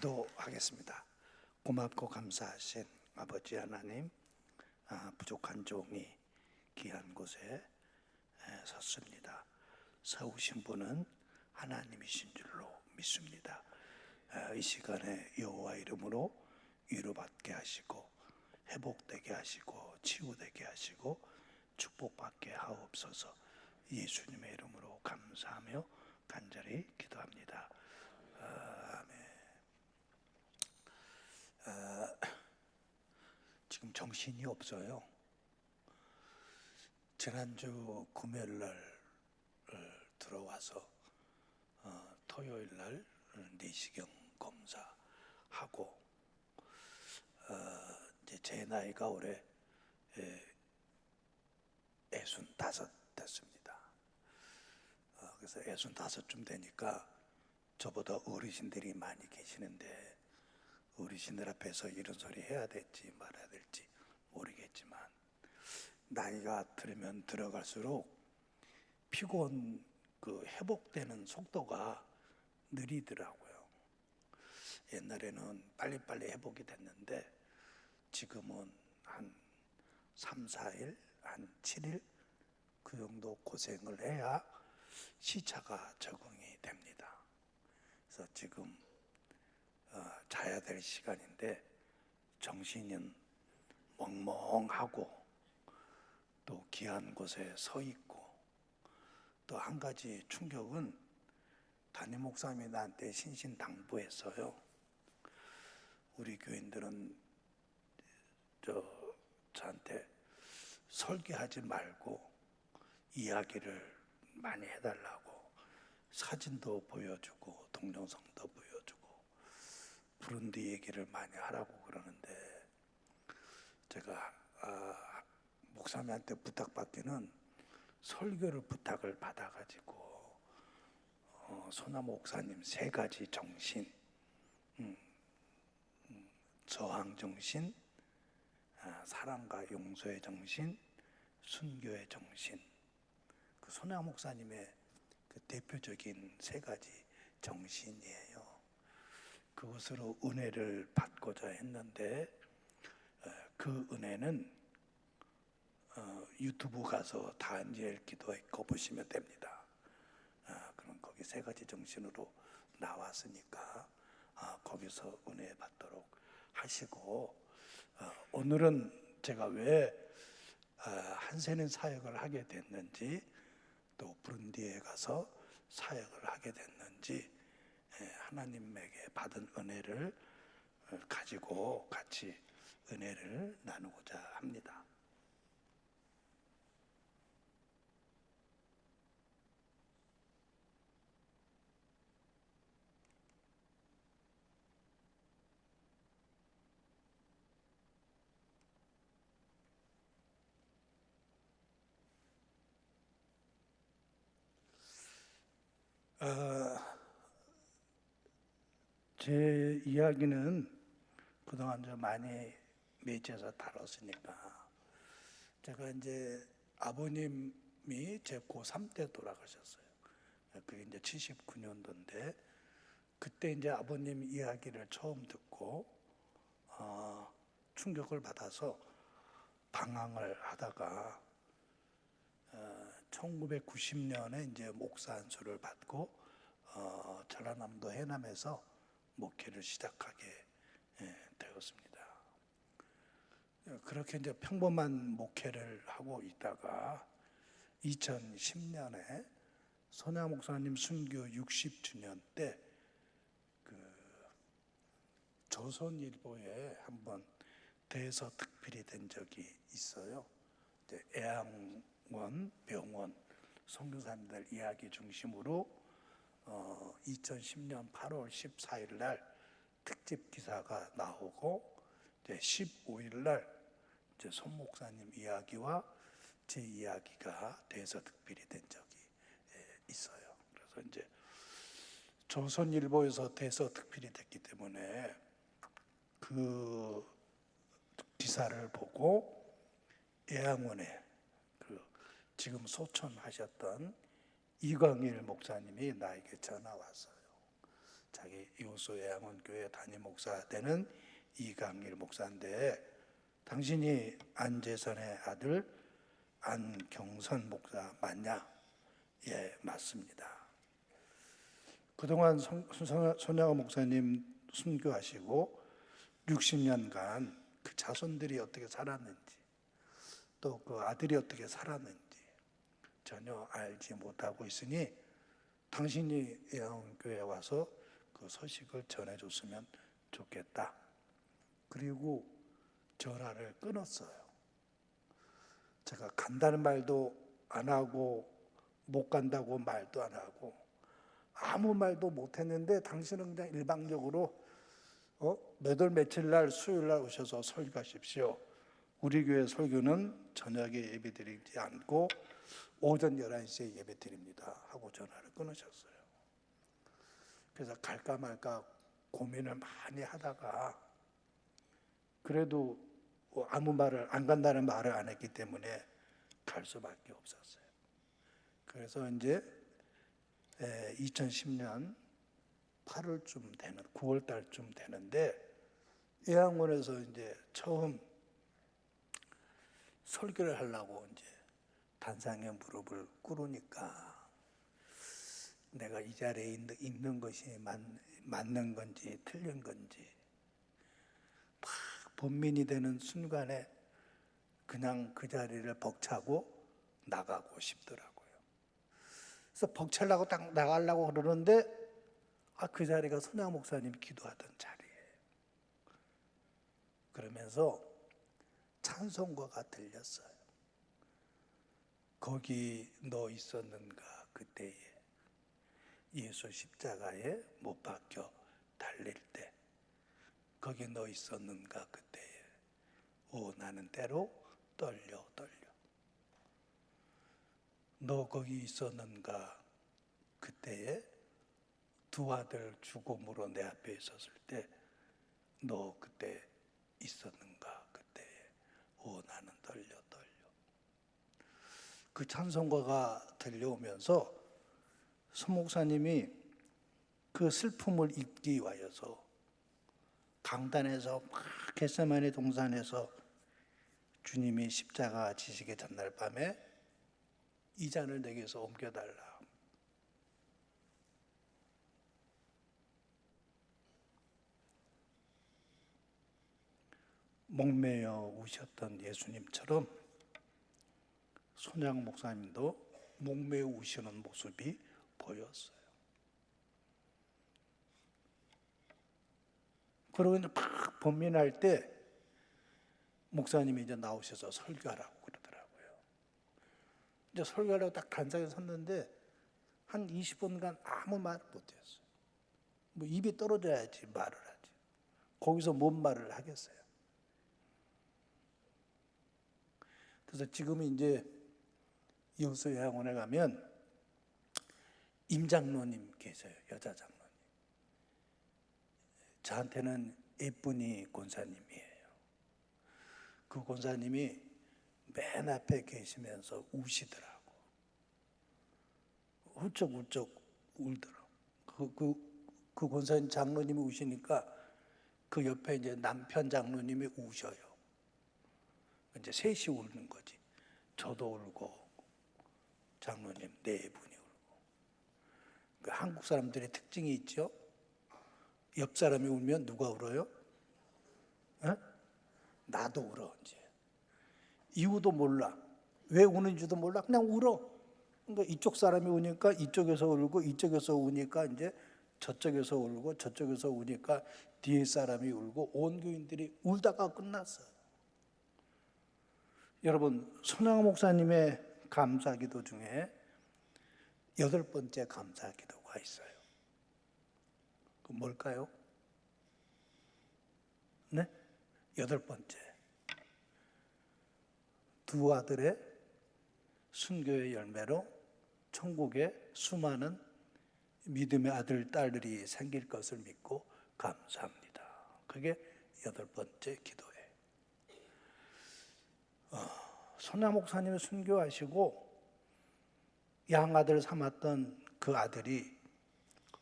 기도하겠습니다. 고맙고 감사하신 아버지 하나님, 부족한 종이 귀한 곳에 섰습니다. 세우신 분은 하나님이신 줄로 믿습니다. 이 시간에 여호와 이름으로 위로받게 하시고 회복되게 하시고 치유되게 하시고 축복받게 하옵소서. 예수님의 이름으로 감사하며 간절히 기도합니다. 아멘. 지금 정신이 없어요. 지난주 금요일날 들어와서 토요일날 내시경 검사하고 이제 제 나이가 올해 65 됐습니다. 그래서 65쯤 되니까 저보다 어르신들이 많이 계시는데 어르신들 앞에서 이런 소리 해야 될지 말아야 될지 모르겠지만 나이가 들면 들어갈수록 피곤 회복되는 속도가 느리더라고요. 옛날에는 빨리빨리 회복이 됐는데 지금은 한 3, 4일, 한 7일 그 정도 고생을 해야 시차가 적응이 됩니다. 그래서 지금 자야 될 시간인데 정신은 멍멍하고 또 귀한 곳에 서 있고, 또 한 가지 충격은 담임 목사님이 나한테 신신당부했어요. 우리 교인들은 저한테 설교하지 말고 이야기를 많이 해달라고 사진도 보여주고 동영상도 보여주고 부룬디 얘기를 많이 하라고 그러는데, 제가 목사님한테 부탁받기는 설교를 부탁을 받아가지고 소나 목사님 3가지 정신, 저항 정신, 사랑과 용서의 정신, 순교의 정신, 그 소나 목사님의 그 대표적인 3가지 정신이에요. 그것으로 은혜를 받고자 했는데 그 은혜는 유튜브 가서 다니엘 기도에 거 보시면 됩니다. 그럼 거기 3가지 정신으로 나왔으니까 거기서 은혜 받도록 하시고, 오늘은 제가 왜 한세는 사역을 하게 됐는지, 또 부룬디에 가서 사역을 하게 됐는지, 하나님에게 받은 은혜를 가지고 같이 은혜를 나누고자 합니다. 제 이야기는 그동안 좀 많이 매체에서 다뤘으니까, 제가 이제 아버님이 제 고3 때 돌아가셨어요. 그게 이제 79년도인데 그때 이제 아버님 이야기를 처음 듣고 충격을 받아서 방황을 하다가 1990년에 이제 목사 안수를 받고 전라남도 해남에서 목회를 시작하게 되었습니다. 그렇게 이제 평범한 목회를 하고 있다가 2010년에 손야 목사님 순교 60주년 때 조선일보에 한번 대서특필이 된 적이 있어요. 이제 애양원 병원 선교사님들 이야기 중심으로 2010년 8월 14일 날 특집 기사가 나오고, 이제 15일 날 이제 손 목사님 이야기와 제 이야기가 대서특필이 된 적이 있어요. 그래서 이제 조선일보에서 대서특필이 됐기 때문에 그 기사를 보고 애양원에 지금 소천하셨던 이광일 목사님이 나에게 전화 왔어요. 자기 이웃소 예양원교회 담임 목사 되는 이강일 목사인데, 당신이 안재선의 아들 안경선 목사 맞냐? 예, 맞습니다. 그동안 손양호 목사님 순교하시고 60년간 그 자손들이 어떻게 살았는지, 또 그 아들이 어떻게 살았는지 전혀 알지 못하고 있으니 당신이 예양교회에 와서 그 소식을 전해줬으면 좋겠다. 그리고 전화를 끊었어요. 제가 간다는 말도 안 하고 못 간다고 말도 안 하고 아무 말도 못 했는데, 당신은 그냥 일방적으로 몇 월 며칠 날 수요일 날 오셔서 설교하십시오. 우리 교회 설교는 저녁에 예배드리지 않고 오전 11시에 예배드립니다 하고 전화를 끊으셨어요. 그래서 갈까 말까 고민을 많이 하다가 그래도 아무 말을, 안 간다는 말을 안 했기 때문에 갈 수밖에 없었어요. 그래서 이제 2010년 8월쯤 되는, 9월 달쯤 되는데 예양원에서 이제 처음 설교를 하려고 이제 단상에 무릎을 꿇으니까 내가 이 자리에 있는 것이 맞는 건지 틀린 건지 막 번민이 되는 순간에 그냥 그 자리를 벅차고 나가고 싶더라고요. 그래서 벅차려고 딱 나가려고 그러는데 그 자리가 손양호 목사님이 기도하던 자리예요. 그러면서 찬송가가 들렸어요. 거기 너 있었는가 그때에, 예수 십자가에 못 박혀 달릴 때 거기 너 있었는가 그때에, 오 나는 때로 떨려. 너 거기 있었는가 그때에, 두 아들 죽음으로 내 앞에 있었을 때 너 그때 있었는가 그때에, 오 나는 떨려. 그 찬송가가 들려오면서 손 목사님이 그 슬픔을 잊기 위하여서 강단에서 막 겟세마네 동산에서 주님이 십자가 지시기 전날 밤에 이 잔을 내게서 옮겨달라. 목매어 우셨던 예수님처럼 손양호 목사님도 목매어 우시는 모습이 보였어요. 그러고 이제 막 번민할 때 목사님이 이제 나오셔서 설교하라고 그러더라고요. 이제 설교하려고 딱 단상에 섰는데 한 20분간 아무 말 못했어요. 뭐 입이 떨어져야지 말을 하지. 거기서 뭔 말을 하겠어요. 그래서 지금은 이제 이웃소 예양원에 가면 임장로님 계세요. 여자 장로님. 저한테는 예쁜이 권사님이에요. 그 권사님이 맨 앞에 계시면서 우시더라고. 훌쩍훌쩍 울더라고. 그 권사님 장로님이 우시니까 그 옆에 이제 남편 장로님이 우셔요. 이제 셋이 우는 거지. 저도 울고 장로님 네 분이 울고. 그 한국 사람들의 특징이 있죠. 옆 사람이 울면 누가 울어요? 나도 울어. 이제 이유도 몰라. 왜 우는지도 몰라. 그냥 울어. 그러니까 이쪽 사람이 우니까 이쪽에서 울고, 이쪽에서 우니까 이제 저쪽에서 울고, 저쪽에서 우니까 뒤에 사람이 울고, 온 교인들이 울다가 끝났어요. 여러분, 손양호 목사님의 감사기도 중에 8번째 감사기도가 있어요. 그 뭘까요? 네? 8번째. 두 아들의 순교의 열매로 천국에 수많은 믿음의 아들, 딸들이 생길 것을 믿고 감사합니다. 그게 8번째 기도예요. 손양호 목사님이 순교하시고 양아들 삼았던 그 아들이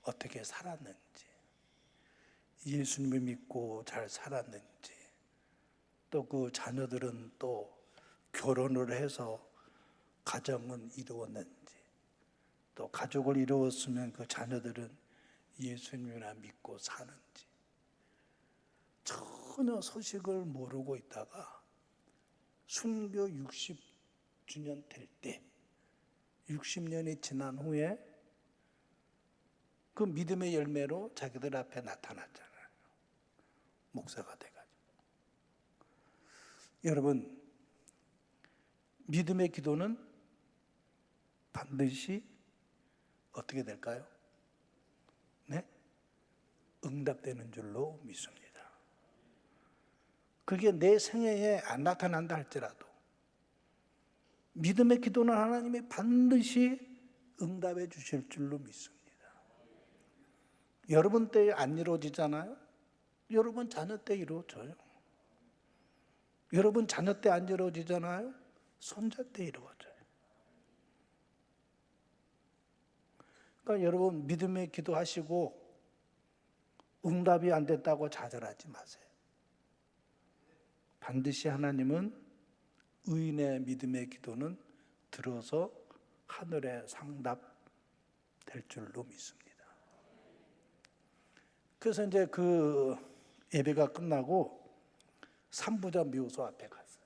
어떻게 살았는지, 예수님을 믿고 잘 살았는지, 또 그 자녀들은 또 결혼을 해서 가정은 이루었는지, 또 가족을 이루었으면 그 자녀들은 예수님이나 믿고 사는지 전혀 소식을 모르고 있다가 순교 60주년 될 때, 60년이 지난 후에 그 믿음의 열매로 자기들 앞에 나타났잖아요. 목사가 돼가지고. 여러분, 믿음의 기도는 반드시 어떻게 될까요? 네? 응답되는 줄로 믿습니다. 그게 내 생애에 안 나타난다 할지라도 믿음의 기도는 하나님이 반드시 응답해 주실 줄로 믿습니다. 여러분 때에 안 이루어지잖아요? 여러분 자녀 때 이루어져요. 여러분 자녀 때 안 이루어지잖아요? 손자 때 이루어져요. 그러니까 여러분 믿음의 기도하시고 응답이 안 됐다고 좌절하지 마세요. 반드시 하나님은 의인의 믿음의 기도는 들어서 하늘에 상답될 줄로 믿습니다. 그래서 이제 그 예배가 끝나고 삼부자 묘소 앞에 갔어요.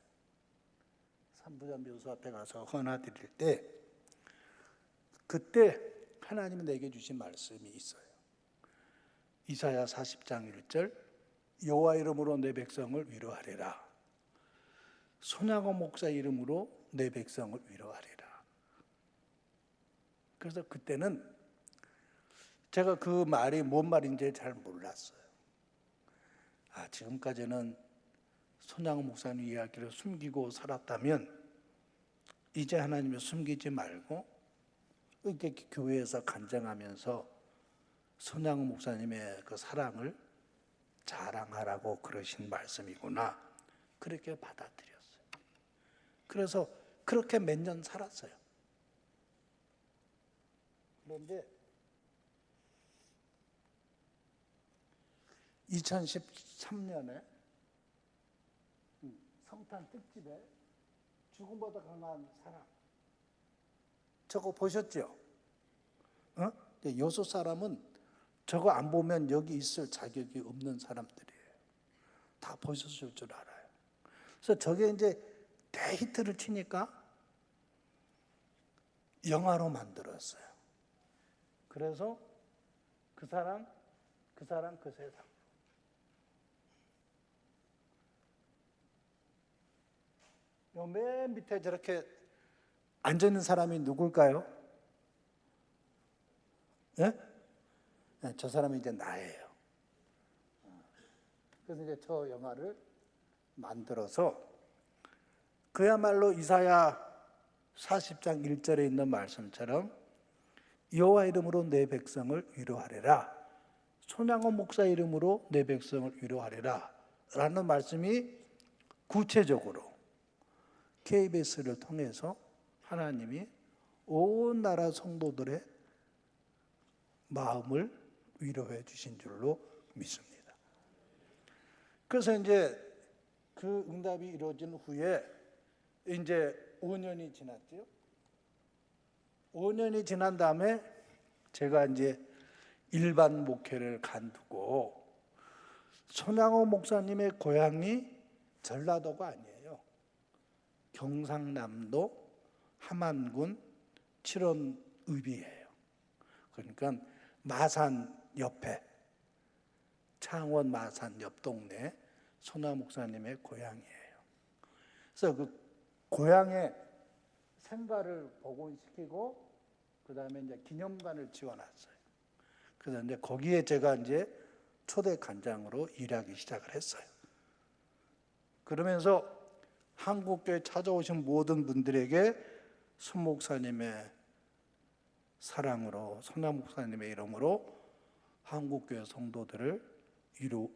삼부자 묘소 앞에 가서 헌화 드릴 때 그때 하나님이 내게 주신 말씀이 있어요. 이사야 40장 1절, 여호와 이름으로 내 백성을 위로하리라. 손양호 목사 이름으로 내 백성을 위로하리라. 그래서 그때는 제가 그 말이 뭔 말인지 잘 몰랐어요. 지금까지는 손양호 목사님 이야기를 숨기고 살았다면 이제 하나님이 숨기지 말고 이렇게 교회에서 간증하면서 손양호 목사님의 그 사랑을 자랑하라고 그러신 말씀이구나, 그렇게 받아들였어요. 그래서 그렇게 몇 년 살았어요. 그런데 2013년에 성탄 특집에 죽음보다 강한 사랑, 저거 보셨죠? 여섯 사람은 저거 안 보면 여기 있을 자격이 없는 사람들이에요. 다 보셨을 줄 알아요. 그래서 저게 이제 대히트를 치니까 영화로 만들었어요. 그래서 그 사람, 그 세상. 요 맨 밑에 저렇게 앉아있는 사람이 누굴까요? 예? 저 사람이 이제 나예요. 그래서 이제 저 영화를 만들어서 그야말로 이사야 40장 1절에 있는 말씀처럼 여호와 이름으로 내 백성을 위로하리라, 손양호 목사 이름으로 내 백성을 위로하리라 라는 말씀이 구체적으로 KBS를 통해서 하나님이 온 나라 성도들의 마음을 위로해 주신 줄로 믿습니다. 그래서 이제 그 응답이 이루어진 후에 이제 5년이 지났죠. 5년이 지난 다음에 제가 이제 일반 목회를 간두고, 손양호 목사님의 고향이 전라도가 아니에요. 경상남도 함안군 칠원읍이에요. 그러니까 마산 옆에, 창원 마산 옆 동네 손양호 목사님의 고향이에요. 그래서 그 고향에 생가를 복원시키고 그 다음에 이제 기념관을 지어놨어요. 그래서 이제 거기에 제가 이제 초대 간장으로 일하기 시작을 했어요. 그러면서 한국교회 찾아오신 모든 분들에게 손 목사님의 사랑으로, 손양 목사님의 이름으로 한국교회 성도들을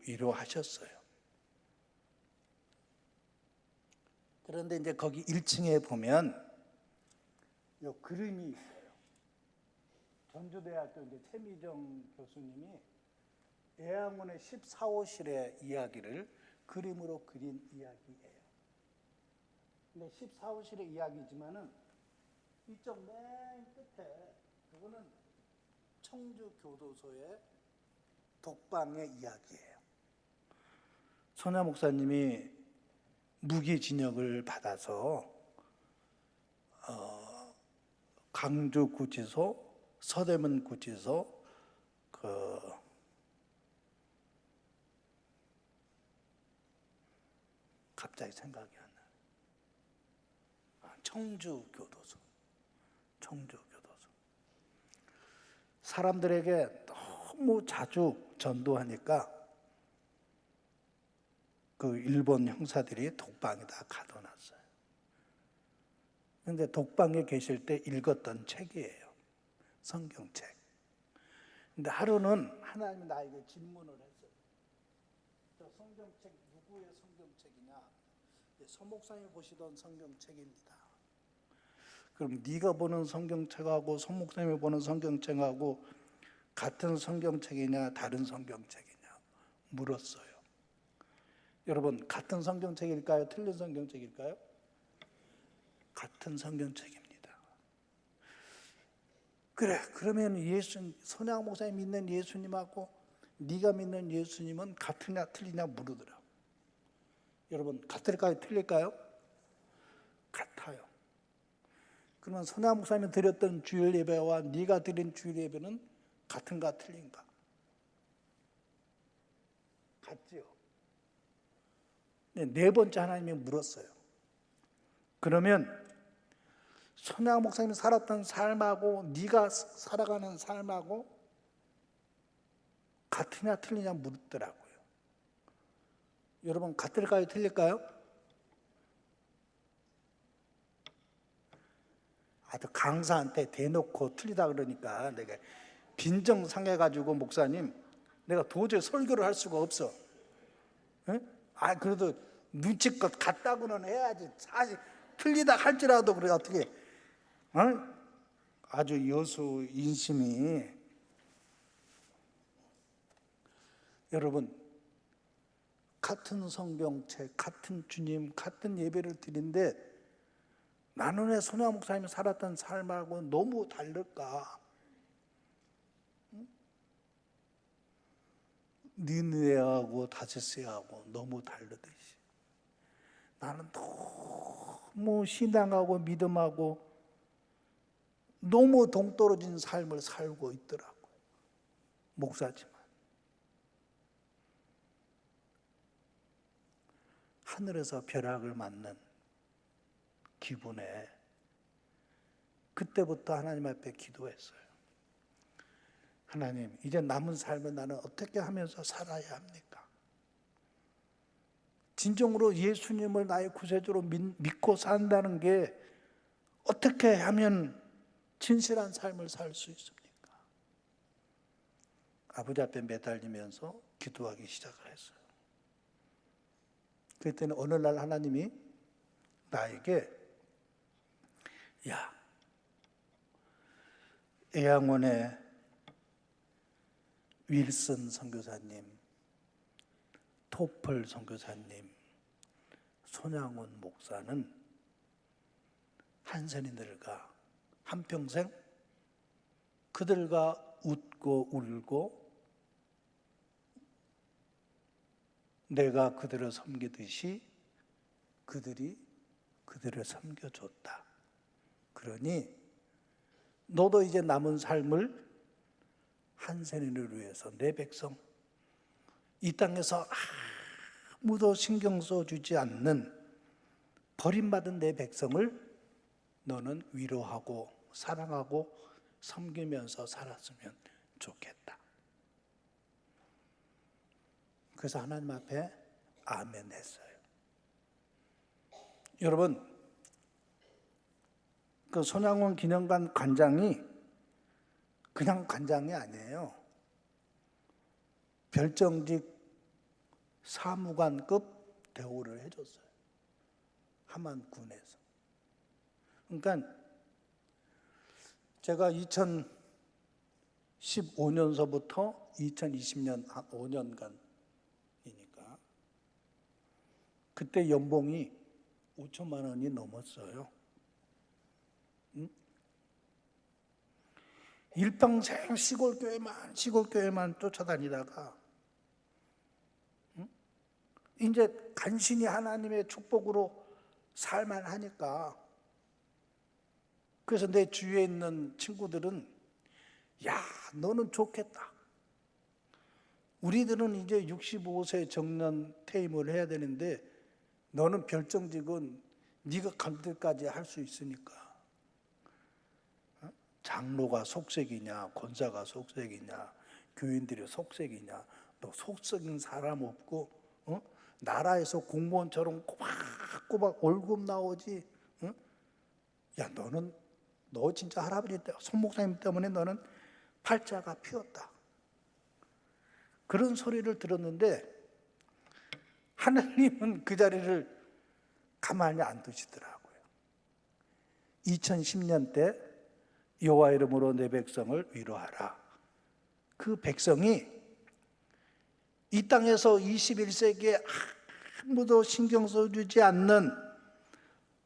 위로하셨어요. 그런데 이제 거기 1층에 보면 요 그림이 있어요. 전주대학교 이제 최미정 교수님이 애양원의 14호실의 이야기를 그림으로 그린 이야기예요. 근데 14호실의 이야기지만은 이쪽 맨 끝에 그거는 청주교도소의 독방의 이야기예요. 손야 목사님이 무기징역을 받아서 강주구치소, 서대문구치소, 갑자기 생각이 안 나요. 청주교도소. 사람들에게 너무 자주 전도하니까 그 일본 형사들이 독방에다 가둬놨어요. 그런데 독방에 계실 때 읽었던 책이에요. 성경책. 근데 하루는 하나님이 나에게 질문을 했어요. 저 성경책 누구의 성경책이냐? 서 목사님이 보시던 성경책입니다. 그럼 네가 보는 성경책하고 서 목사님이 보는 성경책하고 같은 성경책이냐 다른 성경책이냐 물었어요. 여러분, 같은 성경책일까요? 틀린 성경책일까요? 같은 성경책입니다. 그래, 그러면 손양 목사님 믿는 예수님하고 네가 믿는 예수님은 같으냐 틀리냐 물으더라고요. 여러분, 같을까요? 틀릴까요? 같아요. 그러면 손양 목사님이 드렸던 주일 예배와 네가 드린 주일 예배는 같은가 틀린가? 같지요. 네 번째 하나님이 물었어요. 그러면 손양 목사님이 살았던 삶하고 네가 살아가는 삶하고 같으냐 틀리냐 묻더라고요. 여러분, 같을까요? 틀릴까요? 아주 강사한테 대놓고 틀리다 그러니까 내가 빈정상해가지고 목사님 내가 도저히 설교를 할 수가 없어. 에? 그래도 눈치껏 같다고는 해야지. 사실 틀리다 할지라도 그래 어떻게? 아주 여수 인심이. 여러분, 같은 성경책, 같은 주님, 같은 예배를 드린데 나는 왜 손야 목사님이 살았던 삶하고 너무 다를까? 니느웨하고 다세스하고 너무 다르듯이 나는 너무 신앙하고 믿음하고 너무 동떨어진 삶을 살고 있더라고요. 목사지만 하늘에서 벼락을 맞는 기분에 그때부터 하나님 앞에 기도했어요. 하나님, 이제 남은 삶을 나는 어떻게 하면서 살아야 합니까? 진정으로 예수님을 나의 구세주로 믿고 산다는 게 어떻게 하면 진실한 삶을 살 수 있습니까? 아버지 앞에 매달리면서 기도하기 시작을 했어요. 그랬더니 어느 날 하나님이 나에게 야, 애양원의 윌슨 선교사님, 토플 선교사님, 손양원 목사는 한선인들과 한평생 그들과 웃고 울고 내가 그들을 섬기듯이 그들이 그들을 섬겨줬다. 그러니 너도 이제 남은 삶을 한센인을 위해서 내 백성, 이 땅에서 아무도 신경 써주지 않는 버림받은 내 백성을 너는 위로하고 사랑하고 섬기면서 살았으면 좋겠다. 그래서 하나님 앞에 아멘 했어요. 여러분, 그 손양원 기념관 관장이 그냥 관장이 아니에요. 별정직 사무관급 대우를 해줬어요. 함안군에서. 그러니까 제가 15년서부터 2020년 한 5년간이니까 그때 연봉이 5천만 원이 넘었어요. 일평생 시골교회만 쫓아다니다가 이제 간신히 하나님의 축복으로 살만하니까, 그래서 내 주위에 있는 친구들은 야, 너는 좋겠다. 우리들은 이제 65세 정년 퇴임을 해야 되는데 너는 별정직은 네가 갈 때까지 할 수 있으니까. 장로가 속색이냐, 권사가 속색이냐, 교인들이 속색이냐, 너 속색인 사람 없고, 나라에서 공무원처럼 꼬박꼬박 월급 나오지. 야, 너 진짜 할아버지 때, 손 목사님 때문에 너는 팔자가 피었다. 그런 소리를 들었는데 하나님은 그 자리를 가만히 안 두시더라고요. 2010년 때 여호와 이름으로 내 백성을 위로하라. 그 백성이 이 땅에서 21세기에 아무도 신경 써주지 않는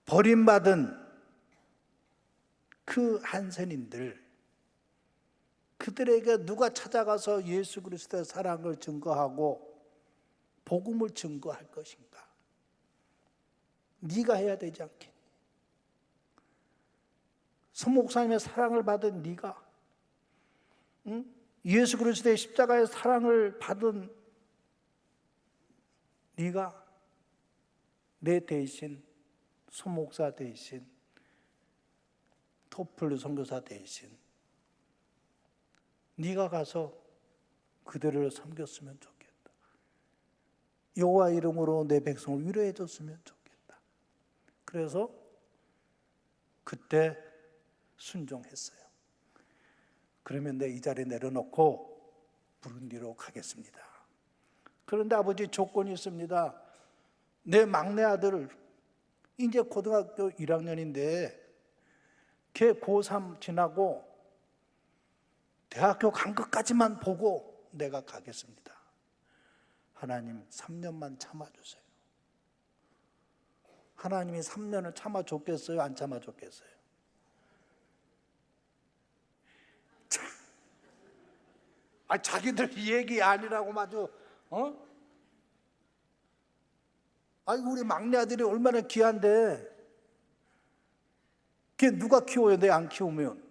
버림받은 그 한센인들, 그들에게 누가 찾아가서 예수 그리스도의 사랑을 증거하고 복음을 증거할 것인가? 네가 해야 되지 않겠니? 손 목사님의 사랑을 받은 네가, 예수 그리스도의 십자가의 사랑을 받은 네가 내 대신, 손 목사 대신, 토플 선교사 대신 네가 가서 그들을 섬겼으면 좋겠다. 여호와 이름으로 내 백성을 위로해 줬으면 좋겠다. 그래서 그때 순종했어요. 그러면 내 이 자리 내려놓고 부룬디로 가겠습니다. 그런데 아버지, 조건이 있습니다. 내 막내 아들 이제 고등학교 1학년인데 걔 고3 지나고 대학교 간 것까지만 보고 내가 가겠습니다. 하나님 3년만 참아주세요. 하나님이 3년을 참아줬겠어요? 안 참아줬겠어요? 자기들 얘기 아니라고 마저, 우리 막내 아들이 얼마나 귀한데, 걔 누가 키워요? 내 안 키우면?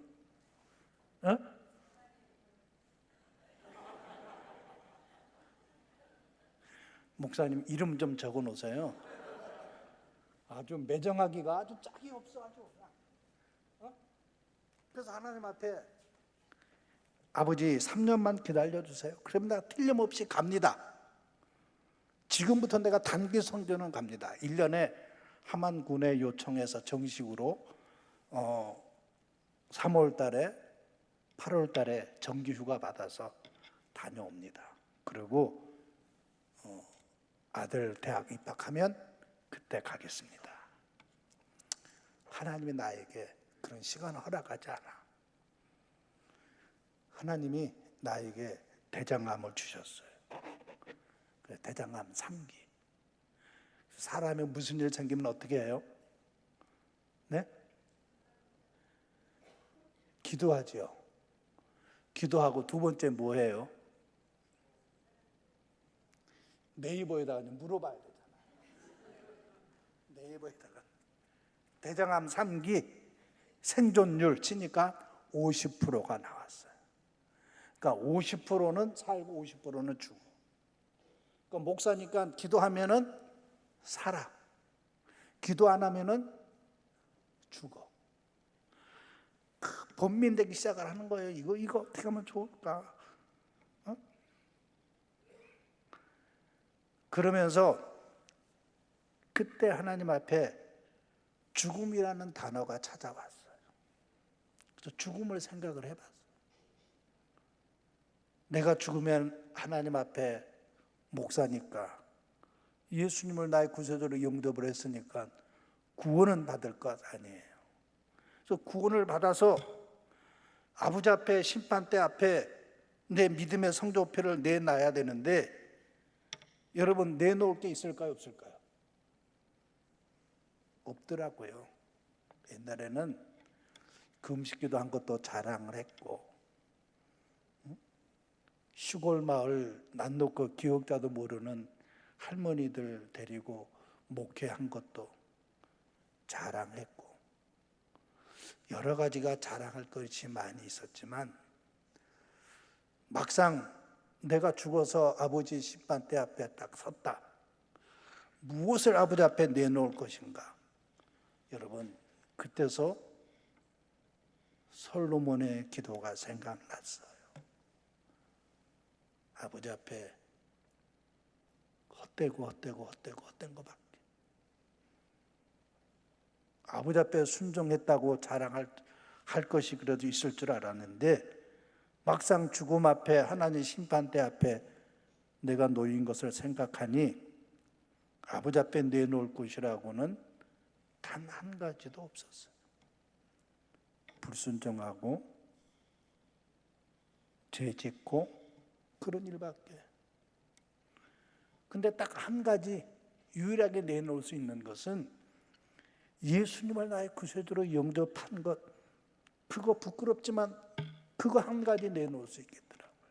목사님 이름 좀 적어 놓으세요. 아주 매정하기가 아주 짝이 없어 아주. 그래서 하나님 앞에 아버지 3년만 기다려주세요. 그러면 내가 틀림없이 갑니다. 지금부터 내가 단기 선교는 갑니다. 1년에 하만군에 요청해서 정식으로 3월 달에 8월 달에 정기 휴가 받아서 다녀옵니다. 그리고 아들 대학 입학하면 그때 가겠습니다. 하나님이 나에게 그런 시간을 허락하지 않아. 하나님이 나에게 대장암을 주셨어요. 대장암 3기. 사람이 무슨 일 생기면 어떻게 해요? 네? 기도하죠. 기도하고 두 번째 뭐 해요? 네이버에다가 물어봐야 되잖아요. 네이버에다가 대장암 3기 생존율 치니까 50%가 나왔어요. 그러니까 50%는 살고 50%는 죽어. 그러니까 목사니까 기도하면은 살아. 기도 안 하면은 죽어. 번민되기 시작을 하는 거예요. 이거 어떻게 하면 좋을까? 그러면서 그때 하나님 앞에 죽음이라는 단어가 찾아왔어요. 그래서 죽음을 생각을 해봤어요. 내가 죽으면 하나님 앞에 목사니까 예수님을 나의 구세주로 영접을 했으니까 구원은 받을 것 아니에요. 그래서 구원을 받아서 아버지 앞에, 심판대 앞에 내 믿음의 성적표를 내놔야 되는데, 여러분 내놓을 게 있을까요, 없을까요? 없더라고요. 옛날에는 금식기도 한 것도 자랑을 했고, 시골 마을 난 놓고 기억자도 모르는 할머니들 데리고 목회한 것도 자랑했고, 여러 가지가 자랑할 것이 많이 있었지만, 막상 내가 죽어서 아버지 심판대 앞에 딱 섰다. 무엇을 아버지 앞에 내놓을 것인가? 여러분, 그때서 솔로몬의 기도가 생각났어요. 아버지 앞에 헛된 것밖에. 아버지 앞에 순종했다고 자랑할 것이 그래도 있을 줄 알았는데, 막상 죽음 앞에, 하나님 심판대 앞에 내가 놓인 것을 생각하니 아버지 앞에 내놓을 것이라고는 단 한 가지도 없었어요. 불순종하고 죄 짓고 그런 일밖에. 근데 딱 한 가지 유일하게 내놓을 수 있는 것은 예수님을 나의 구세주로 영접한 것. 그거 부끄럽지만 그거 한 가지 내놓을 수 있겠더라고요.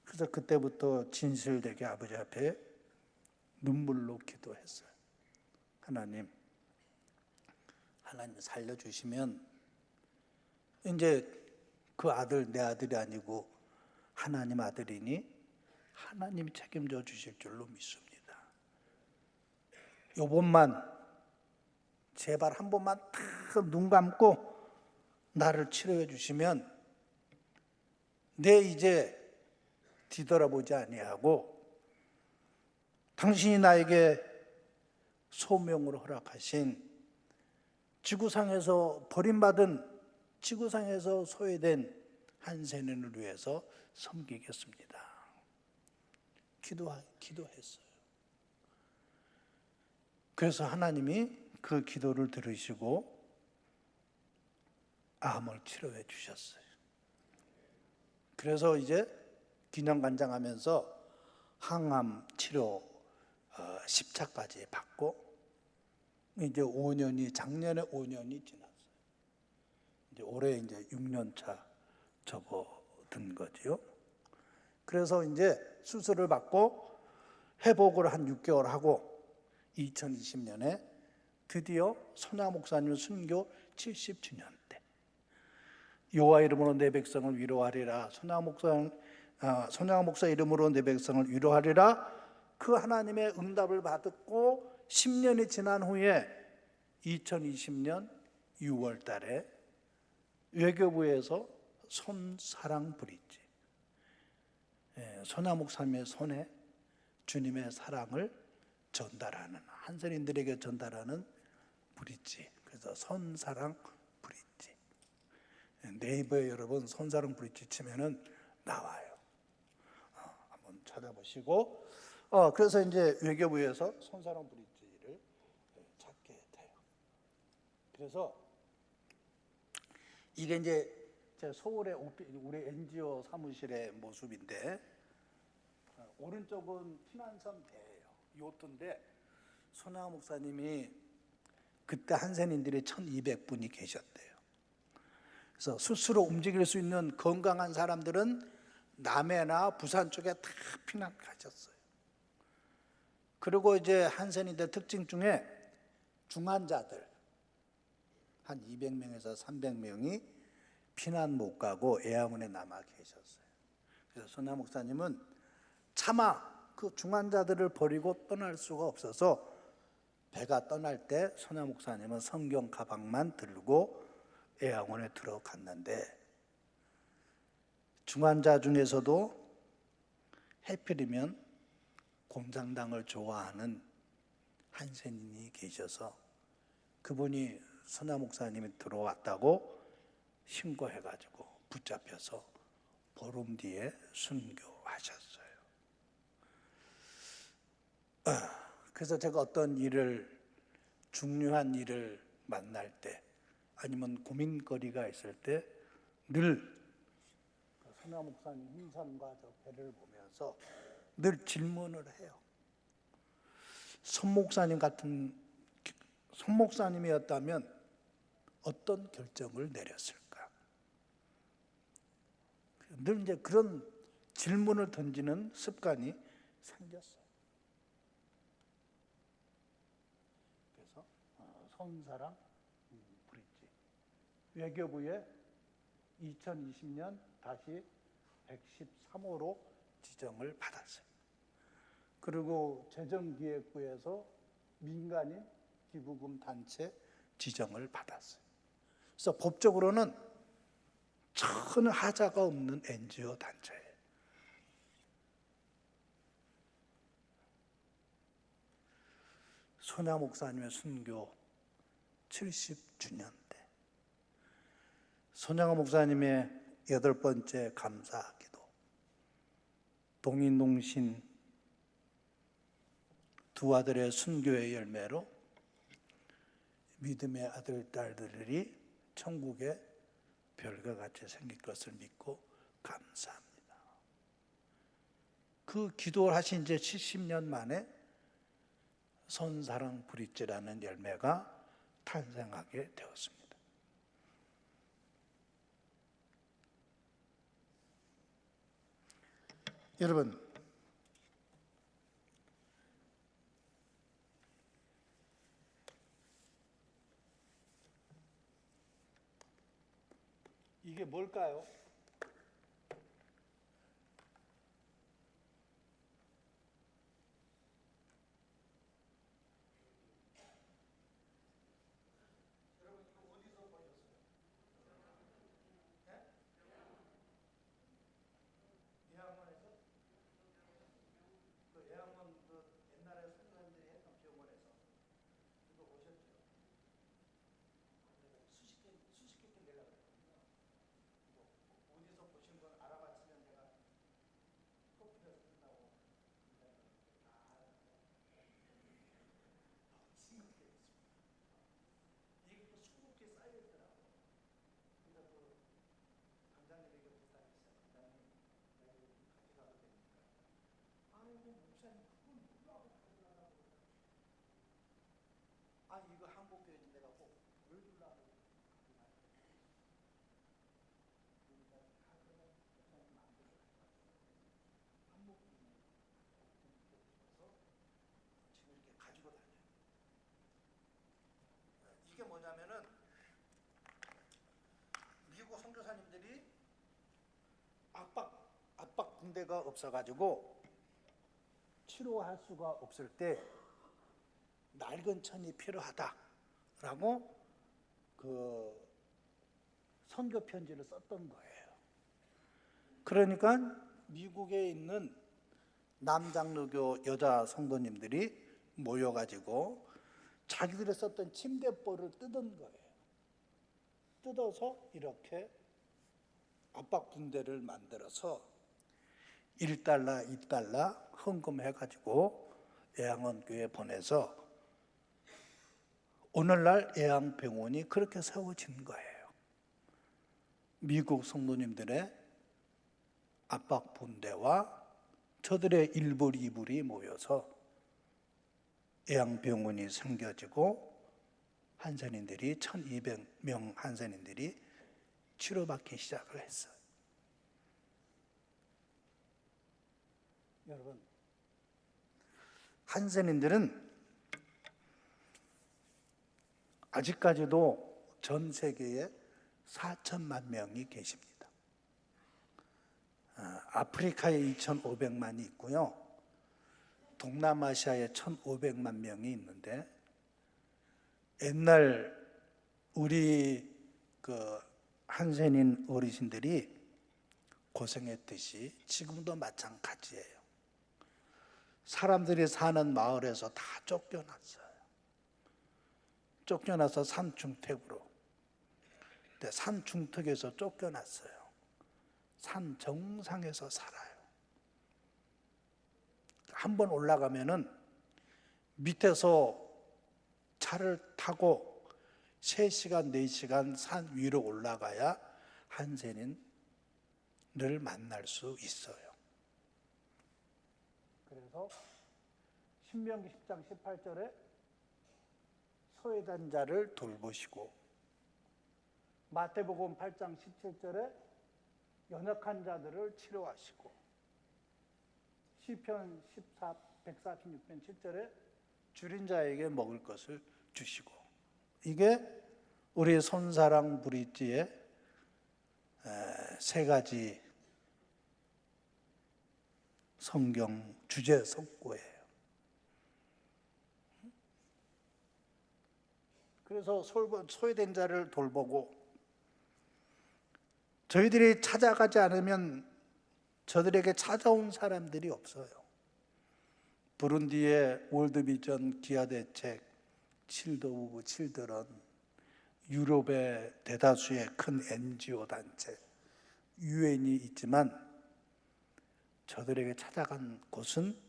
그래서 그때부터 진실되게 아버지 앞에 눈물로 기도했어요. 하나님 살려주시면 이제 그 아들 내 아들이 아니고 하나님 아들이니 하나님이 책임져 주실 줄로 믿습니다. 요번만 제발 한 번만 딱 눈 감고 나를 치료해 주시면 내 이제 뒤돌아보지 아니하고 당신이 나에게 소명으로 허락하신 지구상에서 버림받은, 지구상에서 소외된 한 세년을 위해서 섬기겠습니다. 기도했어요. 그래서 하나님이 그 기도를 들으시고 암을 치료해 주셨어요. 그래서 이제 기념관장하면서 항암 치료 10차까지 받고, 이제 5년이, 작년에 5년이 지났어요. 이제 올해 이제 6년차 접어든 거지요. 그래서 이제 수술을 받고 회복을 한 6개월 하고 2020년에 드디어 손야 목사님 순교 70주년 때 여호와 이름으로 내 백성을 위로하리라, 손야 목사 이름으로 내 백성을 위로하리라, 그 하나님의 응답을 받고 10년이 지난 후에 2020년 6월 달에 외교부에서 손사랑 브릿지, 손야 목사님의 손에 주님의 사랑을 전달하는, 한선인들에게 전달하는 브릿지, 그래서 손사랑 브릿지. 네이버에 여러분 손사랑 브릿지 치면은 나와요. 한번 찾아보시고, 그래서 이제 외교부에서 손사랑 브릿지를 찾게 돼요. 그래서 이게 이제 제 서울의 우리 NGO 사무실의 모습인데, 오른쪽은 피난선 배예요. 요트인데 손야 목사님이 그때 한센인들이 1200분이 계셨대요. 그래서 스스로 움직일 수 있는 건강한 사람들은 남해나 부산 쪽에 다 피난 가셨어요. 그리고 이제 한센인들 특징 중에 중환자들 한 200명에서 300명이 피난 못 가고 애아문에 남아 계셨어요. 그래서 손야 목사님은 차마 그 중환자들을 버리고 떠날 수가 없어서 배가 떠날 때 손야 목사님은 성경 가방만 들고 애아원에 들어갔는데, 중환자 중에서도 해필이면 곰장당을 좋아하는 한센인이 계셔서 그분이 손야 목사님이 들어왔다고 신고해가지고 붙잡혀서 보름 뒤에 순교하셨어요. 그래서 제가 어떤 중요한 일을 만날 때, 아니면 고민거리가 있을 때 늘 손야 목사님 힘선과 저 배를 보면서 늘 질문을 해요. 손 목사님이었다면 어떤 결정을 내렸을까? 늘 이제 그런 질문을 던지는 습관이 생겼어요. 그래서 손사랑 브릿지 외교부에 2020년 다시 113호로 지정을 받았어요. 그리고 재정기획부에서 민간인 기부금 단체 지정을 받았어요. 그래서 법적으로는 전혀 하자가 없는 NGO 단체예요. 손야 목사님의 순교 70주년 때 손야 목사님의 8번째 감사기도, 동인동신 두 아들의 순교의 열매로 믿음의 아들, 딸들이 천국에 별과 같이 생길 것을 믿고 감사합니다. 그 기도를 하신 지 70년 만에 손사랑 브릿지라는 열매가 탄생하게 되었습니다. 여러분, 이게 뭘까요? 이거 한국교회는 내가 꼭 보여주려고 지금 이렇게 가지고 다녀요. 이게 뭐냐면은 미국 선교사님들이 압박 붕대가 없어가지고 치료할 수가 없을 때 낡은 천이 필요하다라고 그 선교 편지를 썼던 거예요. 그러니까 미국에 있는 남장로교 여자 성도님들이 모여가지고 자기들이 썼던 침대볼을 뜯은 거예요. 뜯어서 이렇게 압박 붕대를 만들어서 1달러, 2달러 헌금해가지고 애양원교회에 보내서 오늘날 애양병원이 그렇게 세워진 거예요. 미국 성도님들의 압박 붕대와 저들의 1불, 2불이 모여서 애양병원이 생겨지고 한센인들이 1200명 한센인들이 치료받기 시작을 했어요. 여러분, 한센인들은 아직까지도 전 세계에 4천만 명이 계십니다. 아프리카에 2,500만이 있고요. 동남아시아에 1,500만 명이 있는데 옛날 우리 그 한센인 어르신들이 고생했듯이 지금도 마찬가지예요. 사람들이 사는 마을에서 다 쫓겨났어요. 쫓겨나서 산중턱으로. 근데 산중턱에서 쫓겨났어요. 산 정상에서 살아요. 한번 올라가면은 밑에서 차를 타고 3시간, 4시간 산 위로 올라가야 한센인을 만날 수 있어요. 그래서 신명기 10장 18절에 소외된 자를 돌보시고, 마태복음 8장 17절에 연약한 자들을 치료하시고, 시편 146편 7절에 줄인 자에게 먹을 것을 주시고, 이게 우리 손사랑 브릿지의 세 가지 성경 주제 성구예요. 그래서 소외된 자를 돌보고, 저희들이 찾아가지 않으면 저들에게 찾아온 사람들이 없어요. 부룬디의 월드비전 기아대책, 칠드 오브 칠드런, 유럽의 대다수의 큰 NGO 단체, 유엔이 있지만 저들에게 찾아간 곳은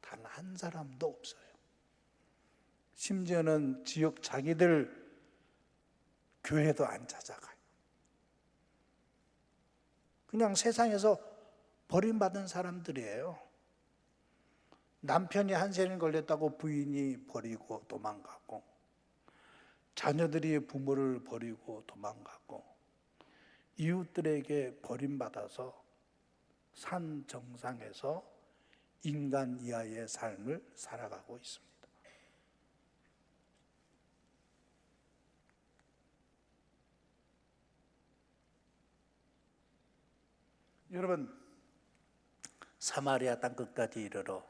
단 한 사람도 없어요. 심지어는 지역 자기들 교회도 안 찾아가요. 그냥 세상에서 버림받은 사람들이에요. 남편이 한센인 걸렸다고 부인이 버리고 도망가고, 자녀들이 부모를 버리고 도망가고, 이웃들에게 버림받아서 산 정상에서 인간 이하의 삶을 살아가고 있습니다. 여러분, 사마리아 땅끝까지 이르러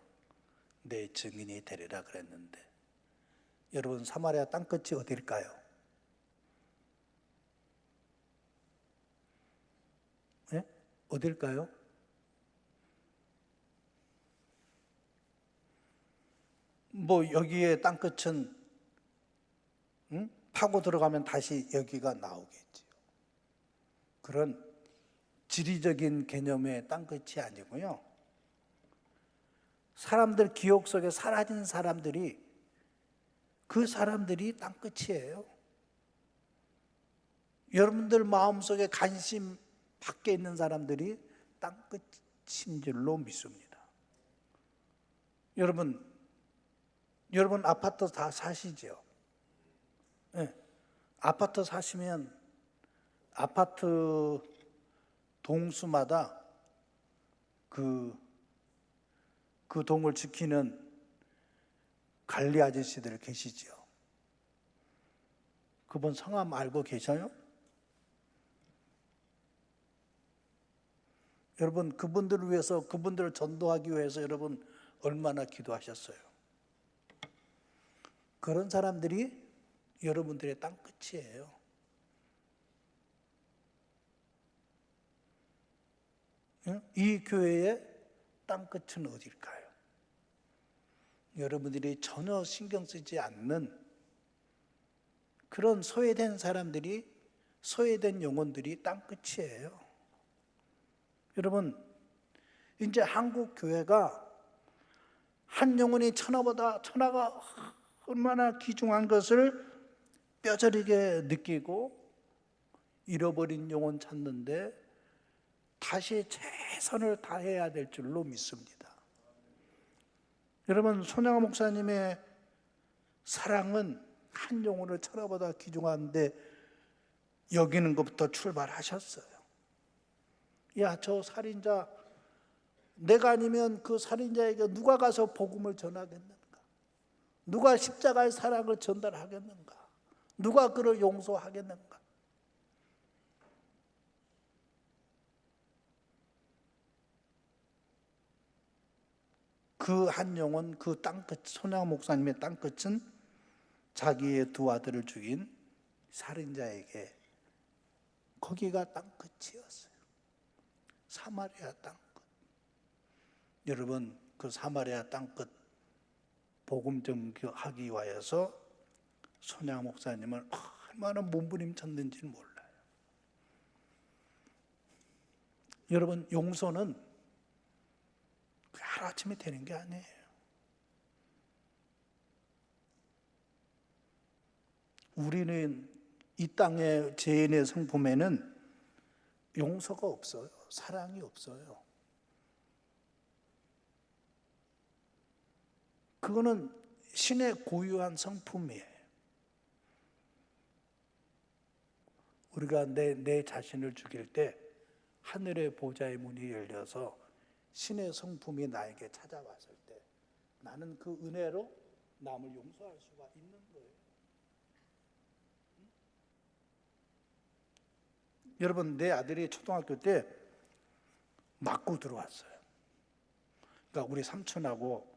내 증인이 되리라 그랬는데, 여러분, 사마리아 땅끝이 어딜까요? 네? 어딜까요? 뭐 여기에 땅끝은 파고 들어가면 다시 여기가 나오겠죠. 그런 지리적인 개념의 땅끝이 아니고요, 사람들 기억 속에 사라진 사람들이, 그 사람들이 땅끝이에요. 여러분들 마음속에 관심 밖에 있는 사람들이 땅끝인 줄로 믿습니다. 여러분 아파트 다 사시죠? 네. 아파트 사시면 아파트 동수마다 그 동을 지키는 관리 아저씨들 계시죠? 그분 성함 알고 계셔요? 여러분, 그분들을 위해서, 그분들을 전도하기 위해서 여러분 얼마나 기도하셨어요? 그런 사람들이 여러분들의 땅끝이에요. 이 교회의 땅끝은 어딜까요? 여러분들이 전혀 신경 쓰지 않는 그런 소외된 사람들이, 소외된 영혼들이 땅끝이에요. 여러분, 이제 한국 교회가 한 영혼이 천하가 얼마나 귀중한 것을 뼈저리게 느끼고 잃어버린 영혼 찾는데 다시 최선을 다해야 될 줄로 믿습니다. 여러분, 손양호 목사님의 사랑은 한 영혼을 천하보다 귀중한데 여기는 것부터 출발하셨어요. 야, 저 살인자, 내가 아니면 그 살인자에게 누가 가서 복음을 전하겠는가? 누가 십자가의 사랑을 전달하겠는가? 누가 그를 용서하겠는가? 그 한 영혼, 그 땅끝, 손양호 목사님의 땅끝은 자기의 두 아들을 죽인 살인자에게, 거기가 땅끝이었어요. 사마리아 땅끝. 여러분, 그 사마리아 땅끝 복음 전하기 위해서 손양호 목사님을 얼마나 몸부림쳤는지는 몰라요. 여러분, 용서는 하루아침에 되는 게 아니에요. 우리는 이 땅의 죄인의 성품에는 용서가 없어요. 사랑이 없어요. 그거는 신의 고유한 성품이에요. 우리가 내 자신을 죽일 때 하늘의 보좌의 문이 열려서 신의 성품이 나에게 찾아왔을 때 나는 그 은혜로 남을 용서할 수가 있는 거예요. 여러분, 내 아들이 초등학교 때 맞고 들어왔어요. 그러니까 우리 삼촌하고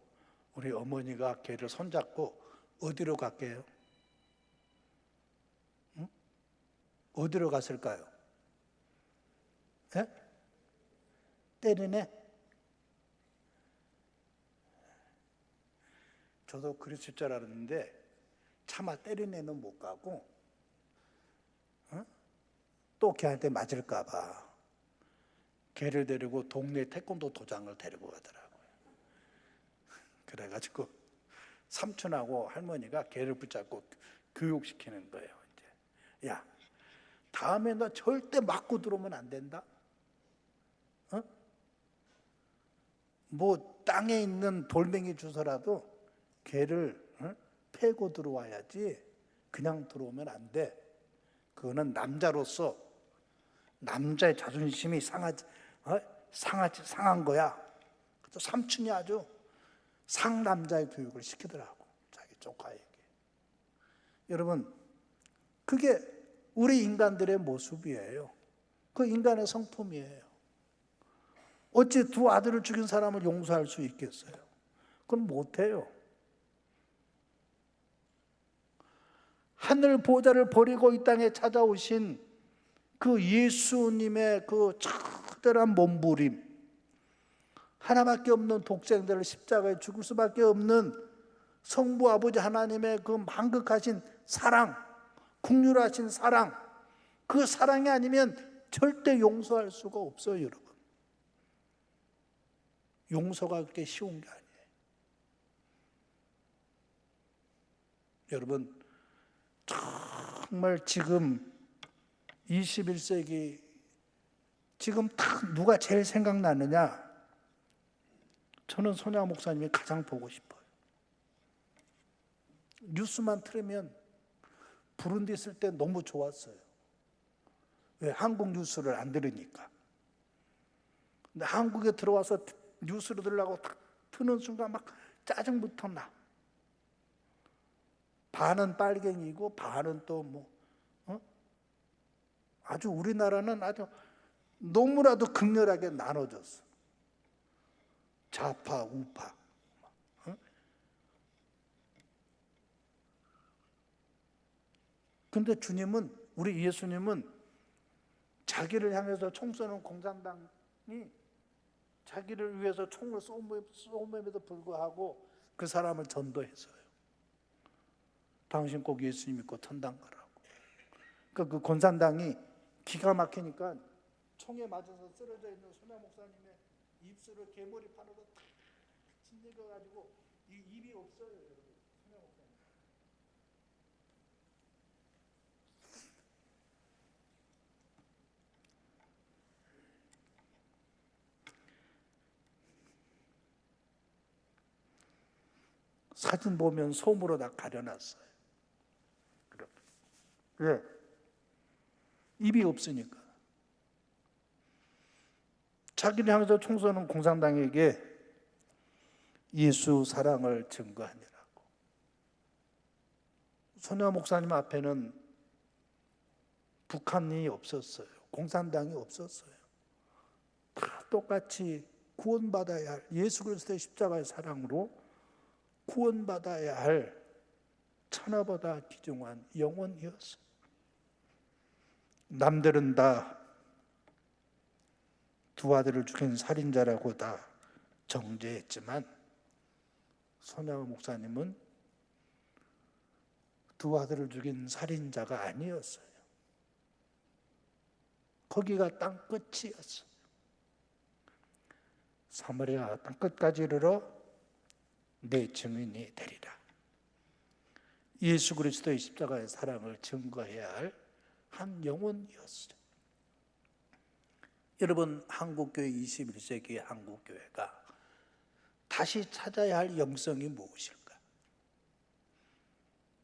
우리 어머니가 걔를 손잡고 어디로 갈게요? 응? 어디로 갔을까요? 예? 때리네? 저도 그랬을 줄 알았는데 차마 때리네는 못 가고 또 걔한테 맞을까 봐 걔를 데리고 동네 태권도 도장을 데리고 가더라고요. 그래가지고 삼촌하고 할머니가 걔를 붙잡고 교육시키는 거예요. 이제 야, 다음에 너 절대 맞고 들어오면 안 된다. 뭐 땅에 있는 돌멩이 주워라도 걔를 패고 들어와야지 그냥 들어오면 안 돼. 그거는 남자로서 남자의 자존심이 상한 거야. 그래서 삼촌이 아주 상남자의 교육을 시키더라고, 자기 조카에게. 여러분, 그게 우리 인간들의 모습이에요. 그 인간의 성품이에요. 어찌 두 아들을 죽인 사람을 용서할 수 있겠어요? 그건 못해요. 하늘 보좌를 버리고 이 땅에 찾아오신 그 예수님의 그 특별한 몸부림, 하나밖에 없는 독생자를 십자가에 죽을 수밖에 없는 성부 아버지 하나님의 그 만극하신 사랑, 긍휼하신 사랑, 그 사랑이 아니면 절대 용서할 수가 없어요, 여러분. 용서가 그렇게 쉬운 게 아니에요. 여러분, 정말 지금 21세기 지금 딱 누가 제일 생각나느냐? 저는 손야 목사님이 가장 보고 싶어요. 뉴스만 틀으면 부룬디 있을 때 너무 좋았어요. 왜? 한국 뉴스를 안 들으니까. 근데 한국에 들어와서 뉴스를 들으려고 딱 트는 순간 막 짜증부터 나. 반은 빨갱이고 반은 또 뭐 아주 우리나라는 아주 너무나도 극렬하게 나눠졌어. 좌파, 우파. 근데 주님은, 우리 예수님은 자기를 향해서 총 쏘는 공산당이 자기를 위해서 총을 쏘음에도 불구하고 그 사람을 전도했어요. 당신 꼭 예수 믿고 천당 가라고. 그러니까 그 공산당이 기가 막히니까 총에 맞아서 쓰러져 있는 손야 목사님의 입술을 개머리판으로 탁 짓이겨가지고 입이 없어요, 여러분. 손야 목사님. 사진 보면 솜으로 다 가려놨어요. 왜? 입이 없으니까. 자기를 향해서 총 쏘는 공산당에게 예수 사랑을 증거하느라고. 손야 목사님 앞에는 북한이 없었어요. 공산당이 없었어요. 다 똑같이 구원받아야 할, 예수 그리스도의 십자가의 사랑으로 구원받아야 할 천하보다 귀중한 영혼이었어요. 남들은 다 두 아들을 죽인 살인자라고 다 정죄했지만 손야 목사님은 두 아들을 죽인 살인자가 아니었어요. 거기가 땅끝이었어요. 사마리아 땅끝까지 이르러 내 증인이 되리라. 예수 그리스도의 십자가의 사랑을 증거해야 할 한 영혼이었어요. 여러분, 한국교회 21세기의 한국교회가 다시 찾아야 할 영성이 무엇일까?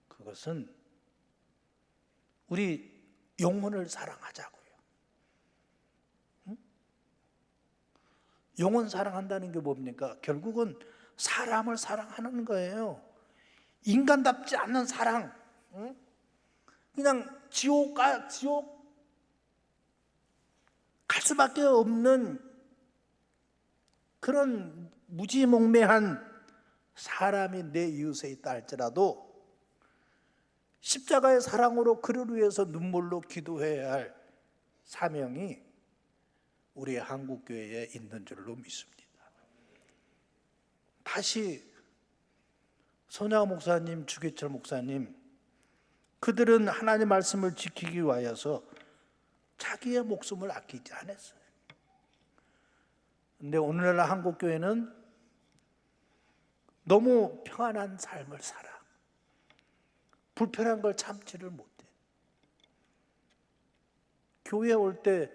그것은 우리 영혼을 사랑하자고요. 응? 영혼 사랑한다는 게 뭡니까? 결국은 사람을 사랑하는 거예요. 인간답지 않은 사랑. 응? 그냥 지옥 갈 수밖에 없는 그런 무지몽매한 사람이 내 이웃에 있다 할지라도 십자가의 사랑으로 그를 위해서 눈물로 기도해야 할 사명이 우리 한국교회에 있는 줄로 믿습니다. 다시 손양호 목사님, 주기철 목사님, 그들은 하나님 말씀을 지키기 위하여서 자기의 목숨을 아끼지 않았어요. 근데 오늘날 한국교회는 너무 평안한 삶을 살아. 불편한 걸 참지를 못해. 교회에 올 때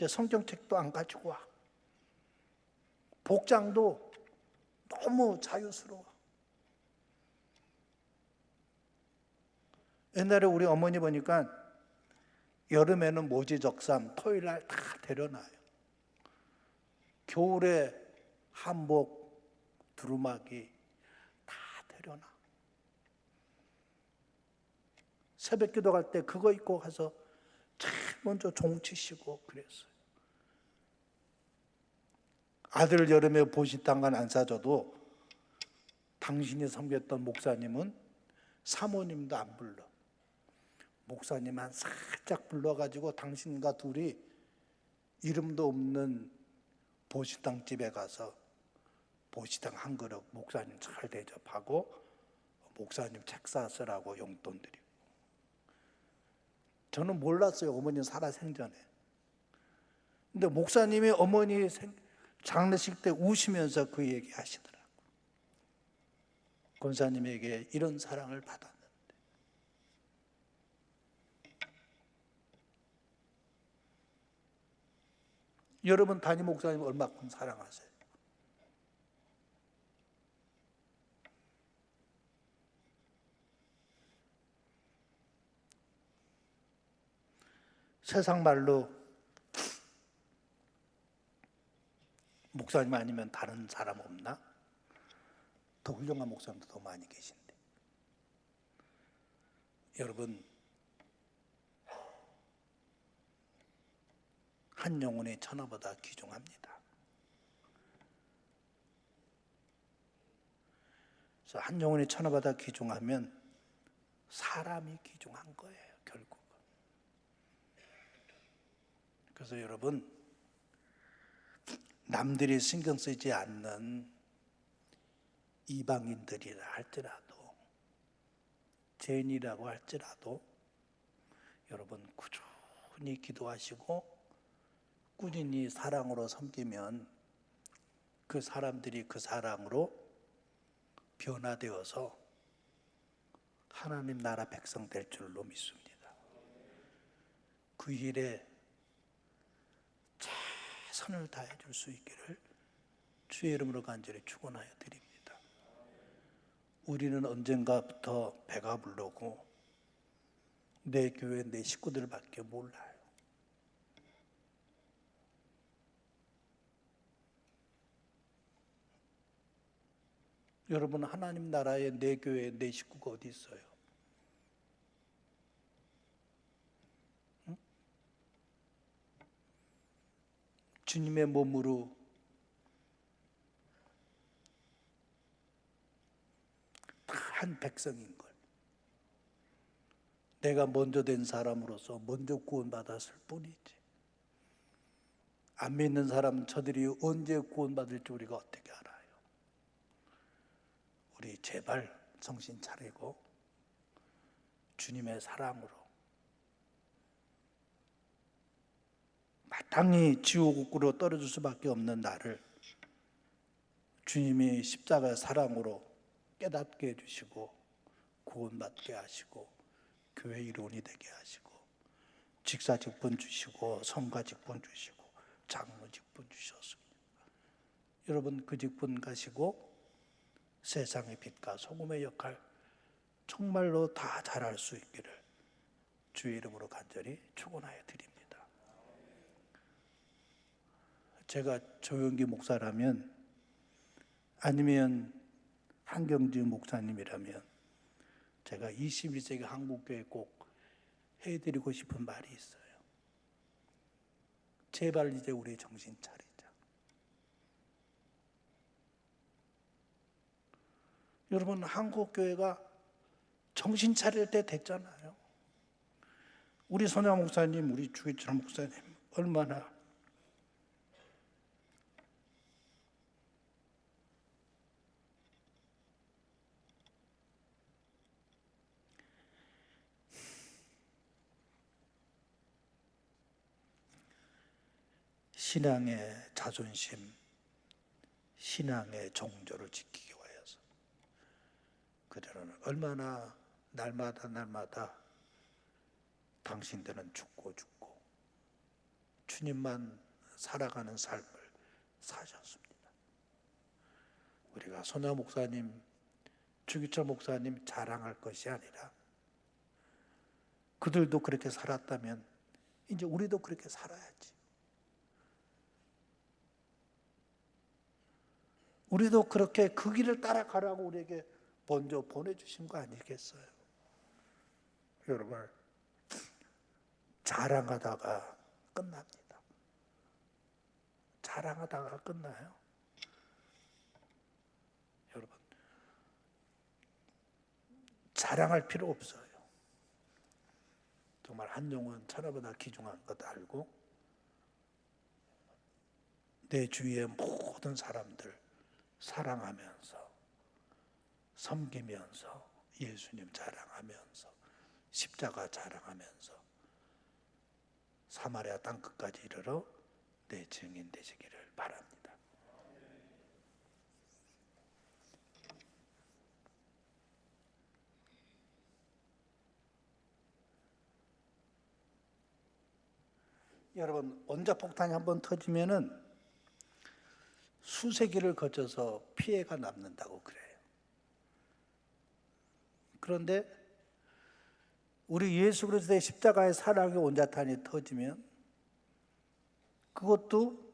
성경책도 안 가지고 와. 복장도 너무 자유스러워. 옛날에 우리 어머니 보니까 여름에는 모지적삼, 토요일날 다 데려놔요. 겨울에 한복, 두루마기 다 데려놔. 새벽 기도 갈 때 그거 입고 가서 제일 먼저 종치시고 그랬어요. 아들 여름에 보시당간 안 사줘도 당신이 섬겼던 목사님은 사모님도 안 불러. 목사님만 살짝 불러가지고 당신과 둘이 이름도 없는 보시당 집에 가서 보시당 한 그릇 목사님 잘 대접하고 목사님 책 사쓰라고 용돈 드리고. 저는 몰랐어요, 어머니 살아 생전에. 근데 목사님이 어머니 장례식 때 우시면서 그 얘기 하시더라고요. 권사님에게 이런 사랑을 받았는데. 여러분, 담임 목사님 얼마큼 사랑하세요? 세상 말로 목사님 아니면 다른 사람 없나? 더 훌륭한 목사님도 더 많이 계신데. 여러분, 한 영혼의 천하보다 귀중합니다. 그래서 한 영혼의 천하보다 귀중하면 사람이 귀중한 거예요, 결국은. 그래서 여러분, 남들이 신경 쓰지 않는 이방인들이라 할지라도, 죄인이라고 할지라도 여러분 꾸준히 기도하시고 꾸준히 사랑으로 섬기면 그 사람들이 그 사랑으로 변화되어서 하나님 나라 백성 될 줄로 믿습니다. 그 일에 최선을 다해 줄 수 있기를 주의 이름으로 간절히 축원하여 드립니다. 우리는 언젠가부터 배가 부르고 내 교회 내 식구들밖에 몰라요. 여러분, 하나님 나라에 내 교회에 내 식구가 어디 있어요? 응? 주님의 몸으로 한 백성인 걸. 내가 먼저 된 사람으로서 먼저 구원받았을 뿐이지. 안 믿는 사람은 저들이 언제 구원받을지 우리가 어떻게 알아요? 우리 제발 정신 차리고 주님의 사랑으로 마땅히 지옥으로 떨어질 수밖에 없는 나를 주님이 십자가의 사랑으로 깨닫게 해주시고 구원받게 하시고 교회 일원이 되게 하시고 직사직분 주시고 성가직분 주시고 장로 직분 주셨습니다. 여러분 그 직분 가시고 세상의 빛과 소금의 역할 정말로 다 잘할 수 있기를 주의 이름으로 간절히 축원하여 드립니다. 제가 조영기 목사라면 아니면 한경주 목사님이라면 제가 21세기 한국교회 꼭 해드리고 싶은 말이 있어요. 제발 이제 우리 정신 차리자. 여러분 한국교회가 정신 차릴 때 됐잖아요. 우리 손야 목사님, 우리 주기철 목사님 얼마나 신앙의 자존심, 신앙의 정조를 지키기 위해서 그들은 얼마나 날마다 당신들은 죽고 주님만 살아가는 삶을 사셨습니다. 우리가 손야 목사님, 주기철 목사님 자랑할 것이 아니라 그들도 그렇게 살았다면 이제 우리도 그렇게 살아야지. 우리도 그렇게 그 길을 따라가라고 우리에게 먼저 보내주신 거 아니겠어요? 여러분 자랑하다가 끝납니다. 자랑하다가 끝나요. 여러분 자랑할 필요 없어요. 정말 한 영혼 천하보다 귀중한 것 알고 내 주위의 모든 사람들 사랑하면서 섬기면서 예수님 자랑하면서 십자가 자랑하면서 사마리아 땅끝까지 이르러 내 증인 되시기를 바랍니다. 여러분 원자폭탄이 한번 터지면은 수세기를 거쳐서 피해가 남는다고 그래요. 그런데 우리 예수 그리스도의 십자가의 사랑의 원자탄이 터지면 그것도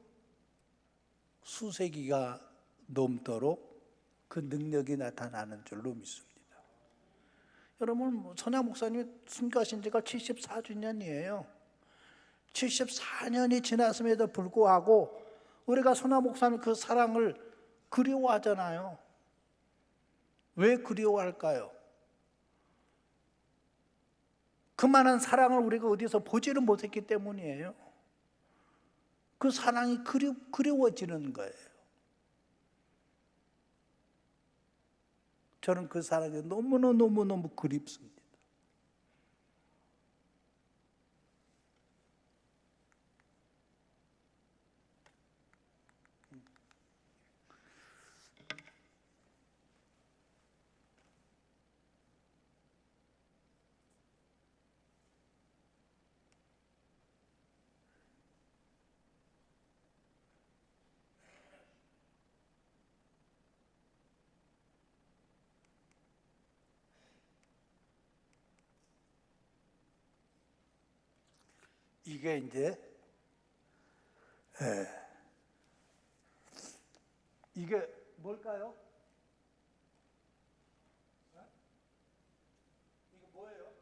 수세기가 넘도록 그 능력이 나타나는 줄로 믿습니다. 여러분 손야 목사님이 순교하신 지가 74주년이에요. 74년이 지났음에도 불구하고 우리가 손야 목사님 그 사랑을 그리워하잖아요. 왜 그리워할까요? 그만한 사랑을 우리가 어디서 보지를 못했기 때문이에요. 그 사랑이 그리워지는 거예요. 저는 그 사랑이 너무너무 그립습니다. 이게 이제 이게 뭘까요? 이거 뭐예요?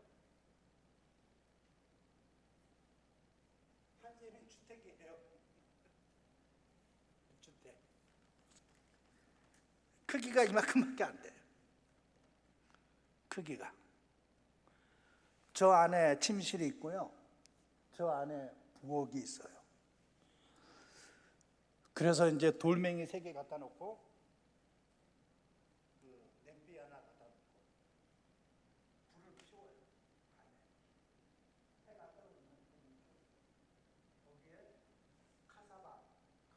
한재민 주택이에요. 주택. 크기가 이만큼밖에 안 돼요. 크기가. 저 안에 침실이 있고요. 저 안에 부엌이 있어요. 그래서 이제 돌멩이 3개 갖다 놓고 그 냄비 하나 갖다 놓고 불을 피워요. 해가 떠오르는 거기에 카사바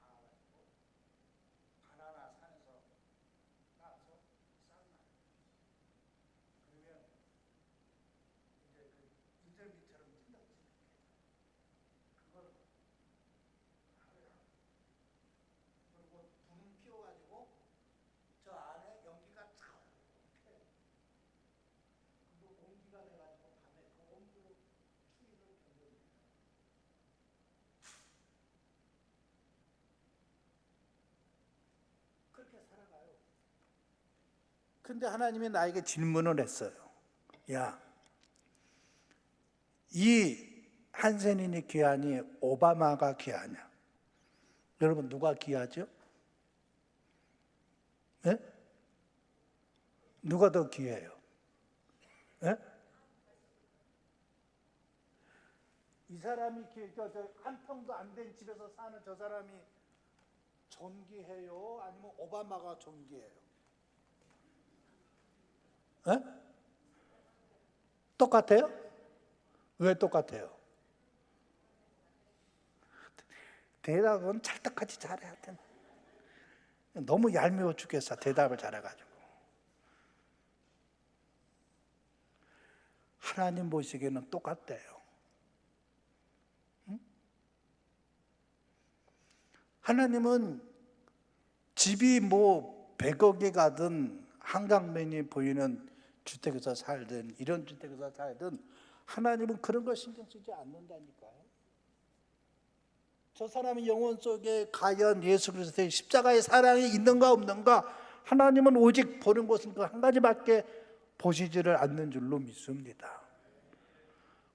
가가지고 바나나 산에서 따서 삶아요. 그러면 이제 그 인절미처럼 찐다고 생각해요. 그걸 하루에 근데 하나님이 나에게 질문을 했어요. 야, 이 한센인이 귀하니 오바마가 귀하냐? 여러분 누가 귀하죠? 예? 누가 더 귀해요? 예? 이 사람이 한 평도 안 된 집에서 사는 저 사람이 존귀해요? 아니면 오바마가 존귀해요? 예? 똑같아요? 왜 똑같아요? 대답은 찰떡같이 잘해야 돼. 너무 얄미워 죽겠어, 대답을 잘해가지고. 하나님 보시기에는 똑같대요. 응? 하나님은 집이 뭐 100억이 가든 한강변이 보이는 주택에서 살든 이런 주택에서 살든 하나님은 그런 거 신경 쓰지 않는다니까요. 저 사람의 영혼 속에 과연 예수 그리스도의 십자가의 사랑이 있는가 없는가, 하나님은 오직 보는 것은 그 한 가지밖에 보시지를 않는 줄로 믿습니다.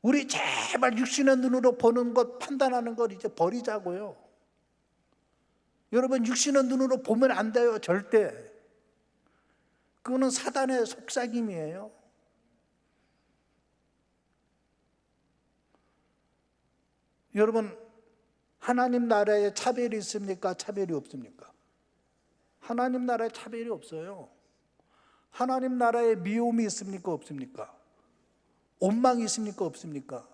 우리 제발 육신의 눈으로 보는 것, 판단하는 걸 이제 버리자고요. 여러분, 육신의 눈으로 보면 안 돼요, 절대. 그거는 사단의 속삭임이에요. 여러분, 하나님 나라에 차별이 있습니까? 차별이 없습니까? 하나님 나라에 차별이 없어요. 하나님 나라에 미움이 있습니까? 없습니까? 원망이 있습니까? 없습니까?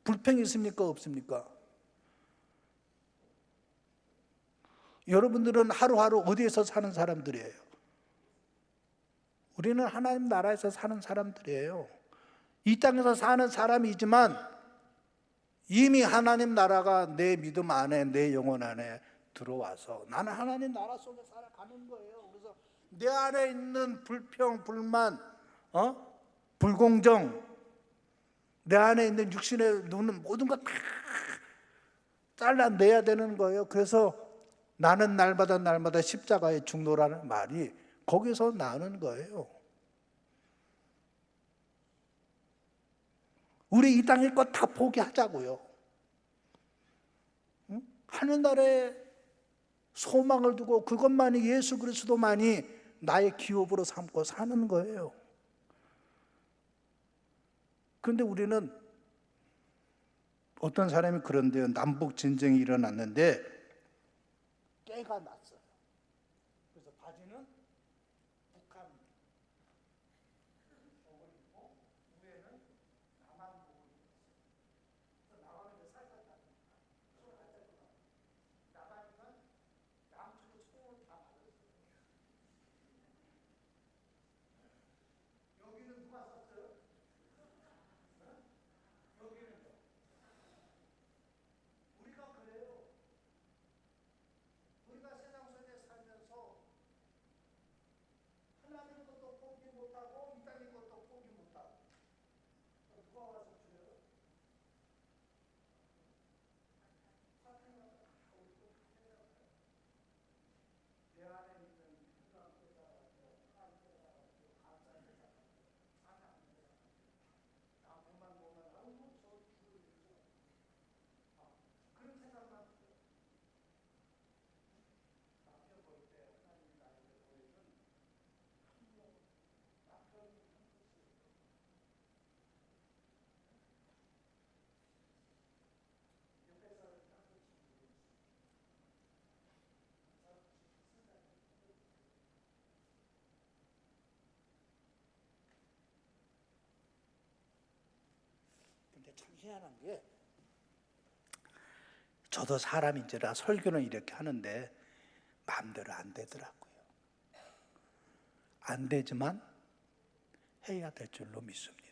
불평이 있습니까? 없습니까? 여러분들은 하루하루 어디에서 사는 사람들이에요? 우리는 하나님 나라에서 사는 사람들이에요. 이 땅에서 사는 사람이지만 이미 하나님 나라가 내 믿음 안에, 내 영혼 안에 들어와서 나는 하나님 나라 속에 살아가는 거예요. 그래서 내 안에 있는 불평, 불만, 불공정, 내 안에 있는 육신의 눈은 모든 것 다 잘라내야 되는 거예요. 그래서 나는 날마다 십자가의 중노라는 말이 거기서 나는 거예요. 우리 이 땅의 것 다 포기하자고요. 응? 하늘나라에 소망을 두고 그것만이, 예수 그리스도만이 나의 기업으로 삼고 사는 거예요. 그런데 우리는, 어떤 사람이 그런데요, 남북 전쟁이 일어났는데 때가 났어요. 그래서 바지는 북한 옷을 입고 위에는 남한 옷을 입었어요. 남한은 살살 탔습니다. 손을 살살 탔습니다. 남한은 양쪽에 총을 다 맞았어요. 여기는 누가 썼어요? 여기는요. 우리가 그래요. 우리가 세상 속에 살면서 하나님 것도 포기 못하고 이 땅의 것도 포기 못하고, 누가 와서 주려요? 내 안에 있는 생각 뺏어가지고, 하나님 뺏어가지고, 감사 뺏어가지고, 사랑 뺏어가지고, 남편만 보면 아이고 저 주를 위해서 그런 생각만 들어요. 남편 볼 때 하나님이 나에게 보여준 남편이 근데 참 희한한 게, 저도 사람인지라 설교는 이렇게 하는데 마음대로 안 되더라고요. 안 되지만 해야 될 줄로 믿습니다.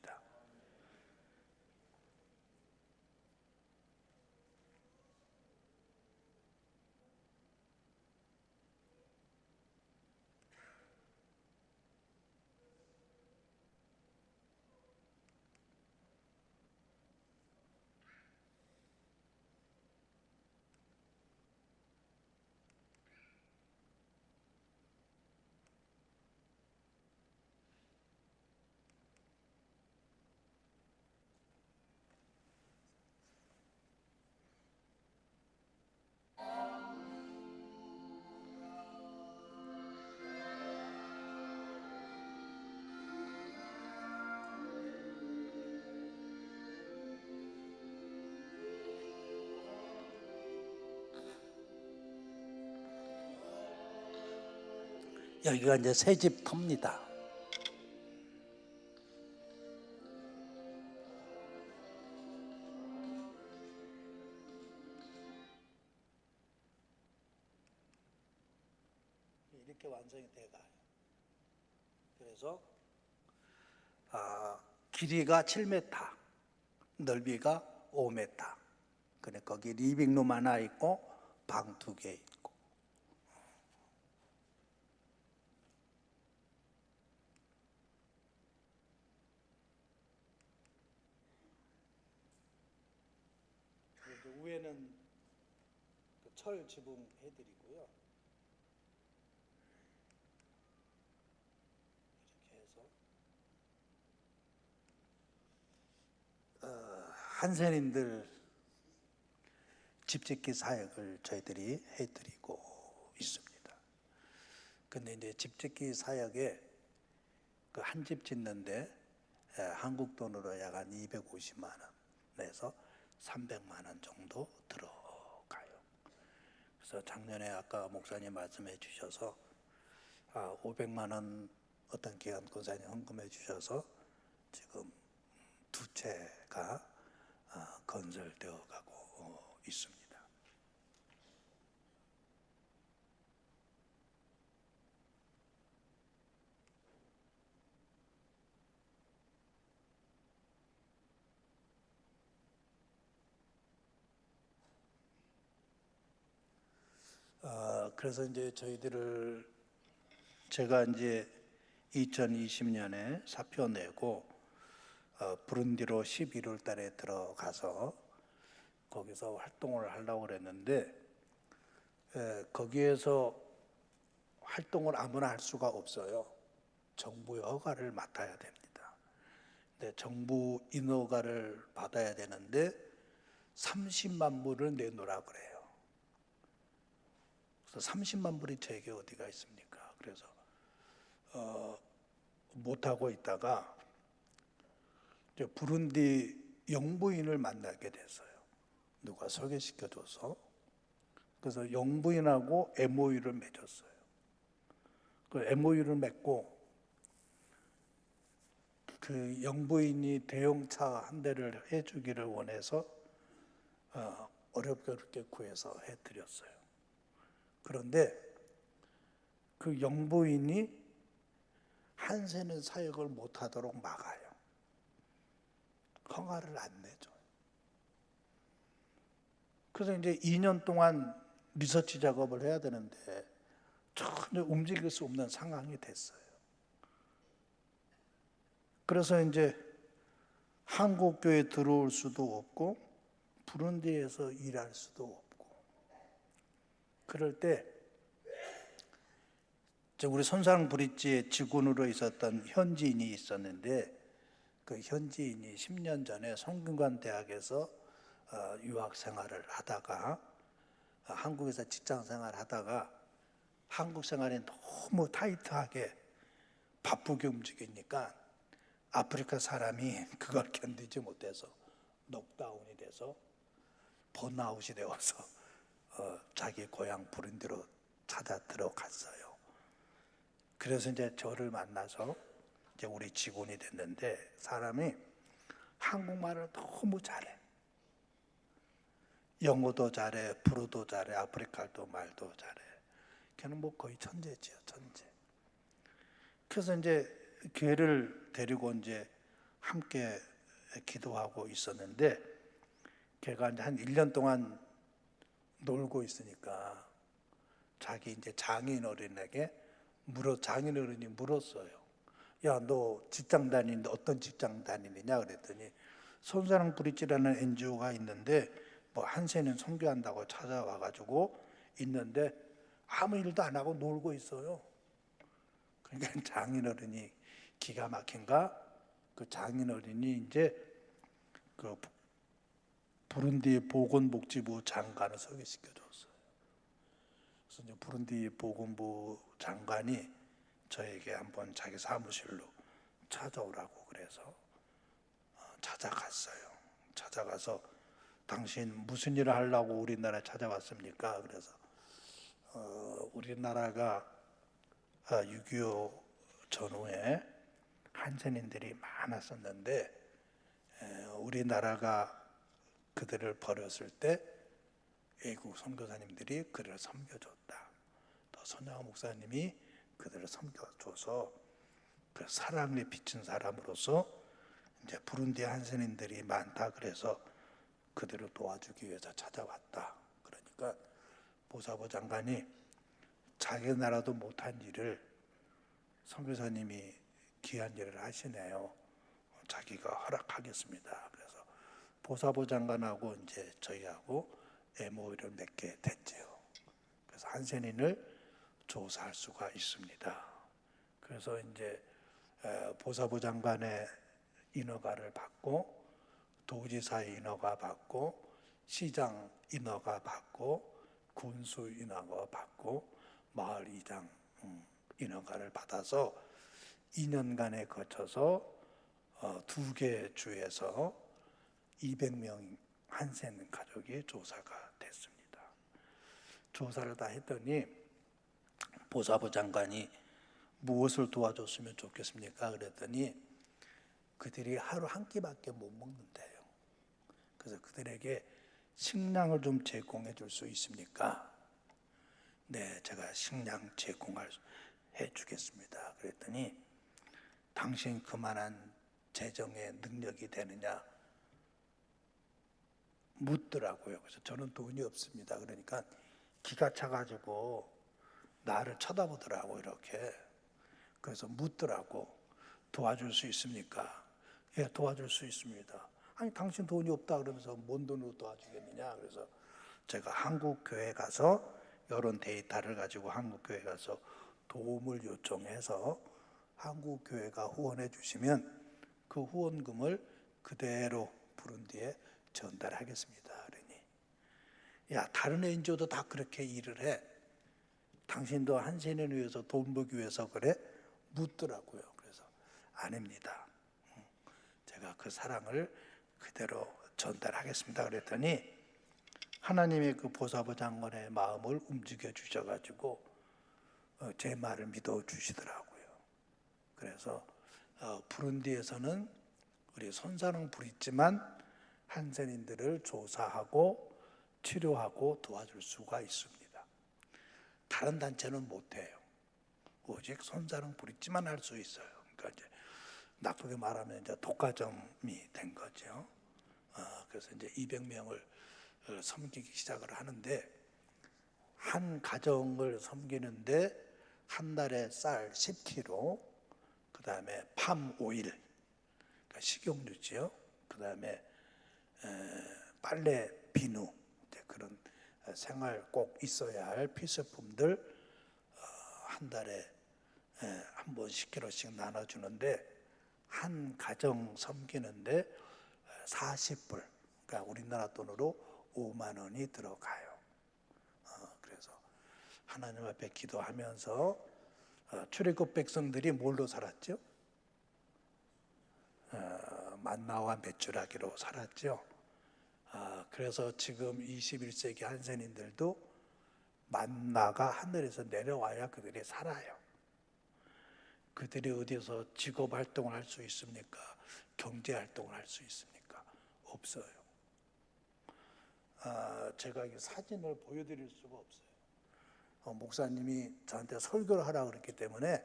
여기가 이제 새집터입니다. 이렇게 완성이 돼가요. 그래서 길이가 7m, 넓이가 5m. 그래 거기 리빙룸 하나 있고 방 2개 있고. 위에는 철 지붕 해드리고요. 이렇게 해서 한센인들 집짓기 사역을 저희들이 해드리고 있습니다. 근데 이제 집짓기 사역에 그 한 집 짓는데 한국 돈으로 약 한 250만 원 내서 300만 원 정도 들어가요. 그래서 작년에 아까 목사님 말씀해 주셔서 500만 원 어떤 기관권사님 헌금해 주셔서 지금 2채가 건설되어 가고 있습니다. 그래서 이제 제가 이제 2020년에 사표 내고 부룬디로 11월 달에 들어가서 거기서 활동을 하려고 그랬는데 거기에서 활동을 아무나 할 수가 없어요. 정부의 허가를 맡아야 됩니다. 근데 정부 인허가를 받아야 되는데 30만 불을 내놓으라 그래요. 그래서 30만 불이 저에게 어디가 있습니까? 그래서 못하고 있다가 이제 부룬디 영부인을 만나게 됐어요. 누가 소개시켜줘서. 그래서 영부인하고 MOU를 맺었어요. 그 MOU를 맺고 그 영부인이 대용차 한 대를 해주기를 원해서 어렵게 구해서 해드렸어요. 그런데 그 영부인이 한센은 사역을 못하도록 막아요. 허가를 안 내줘요. 그래서 이제 2년 동안 리서치 작업을 해야 되는데 전혀 움직일 수 없는 상황이 됐어요. 그래서 이제 한국 교회에 들어올 수도 없고 부룬디에서 일할 수도 없고 그럴 때 우리 손상 브릿지의 직원으로 있었던 현지인이 있었는데 그 현지인이 10년 전에 성균관 대학에서 유학 생활을 하다가 한국에서 직장 생활을 하다가 한국 생활이 너무 타이트하게 바쁘게 움직이니까 아프리카 사람이 그걸 견디지 못해서 넉다운이 돼서 번아웃이 되어서 자기 고향 부룬디로 찾아 들어갔어요. 그래서 이제 저를 만나서 이제 우리 직원이 됐는데 사람이 한국말을 너무 잘해. 영어도 잘해, 불어도 잘해, 아프리카도 말도 잘해. 걔는 뭐 거의 천재지요, 천재. 그래서 이제 걔를 데리고 이제 함께 기도하고 있었는데 걔가 이제 한 1년 동안 놀고 있으니까 자기 이제 장인어른에게 장인어른이 물었어요. 야, 너 직장 다니는데 어떤 직장 다니느냐 그랬더니 손사랑 브릿지라는 NGO가 있는데 뭐 한센은 선교한다고 찾아와가지고 있는데 아무 일도 안 하고 놀고 있어요. 그러니까 장인어른이 기가 막힌가? 그 장인어른이 이제 그 부룬디 보건복지부 장관을 소개시켜줬어요. 그래서 이제 부룬디 보건부 장관이 저에게 한번 자기 사무실로 찾아오라고 그래서 찾아갔어요. 찾아가서 당신 무슨 일을 하려고 우리나라에 찾아왔습니까? 그래서 우리나라가 6.25 전후에 한센인들이 많았었는데 우리나라가 그들을 버렸을 때 외국 선교사님들이 그들을 섬겨줬다. 또 손양호 목사님이 그들을 섬겨줘서 그 사랑에 비친 사람으로서 이제 부룬디 한센인들이 많다 그래서 그들을 도와주기 위해서 찾아왔다. 그러니까 보사보 장관이 자기 나라도 못한 일을 선교사님이 귀한 일을 하시네요. 자기가 허락하겠습니다. 그래서 보사보 장관하고 이제 저희하고 MOU를 맺게 됐지요. 그래서 한센인을 조사할 수가 있습니다. 그래서 이제 보사보 장관의 인허가를 받고 도지사의 인허가 받고 시장 인허가 받고 군수 인허가 받고 마을 이장 인허가를 받아서 2년간에 거쳐서 2개 주에서 200명 한센 가족이 조사가 됐습니다. 조사를 다 했더니 보사부 장관이 무엇을 도와줬으면 좋겠습니까? 그랬더니 그들이 하루 한 끼밖에 못 먹는데요. 그래서 그들에게 식량을 좀 제공해 줄 수 있습니까? 네, 제가 식량 제공해 주겠습니다. 그랬더니 당신 그만한 재정의 능력이 되느냐 묻더라고요. 그래서 저는 돈이 없습니다. 그러니까 기가 차가지고 나를 쳐다보더라고 이렇게. 그래서 묻더라고. 도와줄 수 있습니까? 예, 도와줄 수 있습니다. 아니 당신 돈이 없다 그러면서 뭔 돈으로 도와주겠느냐. 그래서 제가 한국교회 가서 이런 데이터를 가지고 한국교회 가서 도움을 요청해서 한국교회가 후원해 주시면 그 후원금을 그대로 부룬디에 전달하겠습니다. 그러니 야 다른 NGO도 다 그렇게 일을 해. 당신도 한센인을 위해서 돈 벌기 위해서 그래? 묻더라고요. 그래서 아닙니다. 제가 그 사랑을 그대로 전달하겠습니다. 그랬더니 하나님의 그 보사부 장관의 마음을 움직여 주셔가지고 제 말을 믿어 주시더라고요. 그래서 부룬디에서는 우리 손사랑 부리지만 한센인들을 조사하고 치료하고 도와줄 수가 있습니다. 다른 단체는 못해요. 오직 손사랑 부리지만 할 수 있어요. 그러니까 이제 나쁘게 말하면 이제 독과점이 된 거죠. 그래서 이제 200명을 섬기기 시작을 하는데 한 가정을 섬기는데 한 달에 쌀 10kg, 그 다음에 팜 오일, 그러니까 식용유지요. 그 다음에 빨래 비누, 그런 생활 꼭 있어야 할 필수품들 한 달에 한 번 10kg씩 나눠주는데 한 가정 섬기는데 40불, 그러니까 우리나라 돈으로 5만 원이 들어가요. 그래서 하나님 앞에 기도하면서 출애굽 백성들이 뭘로 살았죠? 만나와 메추라기로 살았죠. 그래서 지금 21세기 한센인들도 만나가 하늘에서 내려와야 그들이 살아요. 그들이 어디서 직업 활동을 할 수 있습니까? 경제 활동을 할 수 있습니까? 없어요. 제가 이 사진을 보여드릴 수가 없어요. 목사님이 저한테 설교를 하라고 그랬기 때문에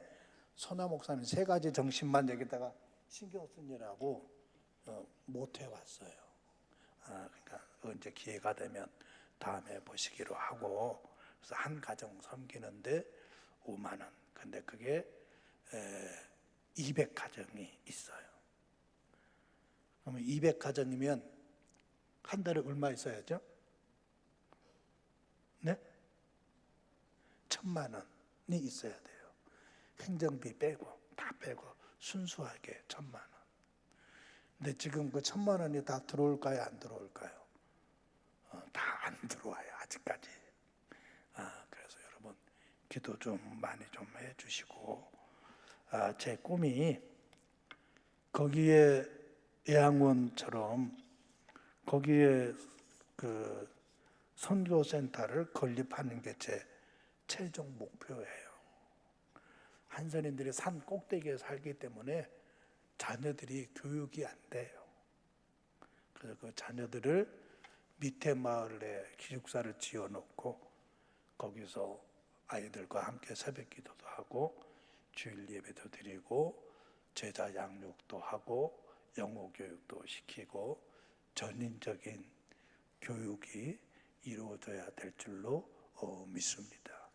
선화 목사님 3가지 정신만 여기다가 신경 쓰느라고 못 해왔어요. 그러니까 언제 기회가 되면 다음에 보시기로 하고, 그래서 한 가정 섬기는데 5만 원. 근데 그게 200가정이 있어요. 그러면 200가정이면 한 달에 얼마 있어야죠? 네? 1,000만 원이 있어야 돼요. 행정비 빼고 다 빼고 순수하게 1,000만 원. 근데 지금 그 1,000만 원이 다 들어올까요? 안 들어올까요? 다 안 들어와요. 아직까지. 그래서 여러분 기도 좀 많이 좀 해주시고, 제 꿈이 거기에 예양원처럼 거기에 그 선교센터를 건립하는 게 제 최종 목표예요. 한선인들이 산 꼭대기에 살기 때문에 자녀들이 교육이 안 돼요. 그래서 그 자녀들을 밑에 마을에 기숙사를 지어놓고 거기서 아이들과 함께 새벽 기도도 하고 주일 예배도 드리고 제자 양육도 하고 영어 교육도 시키고 전인적인 교육이 이루어져야 될 줄로 믿습니다.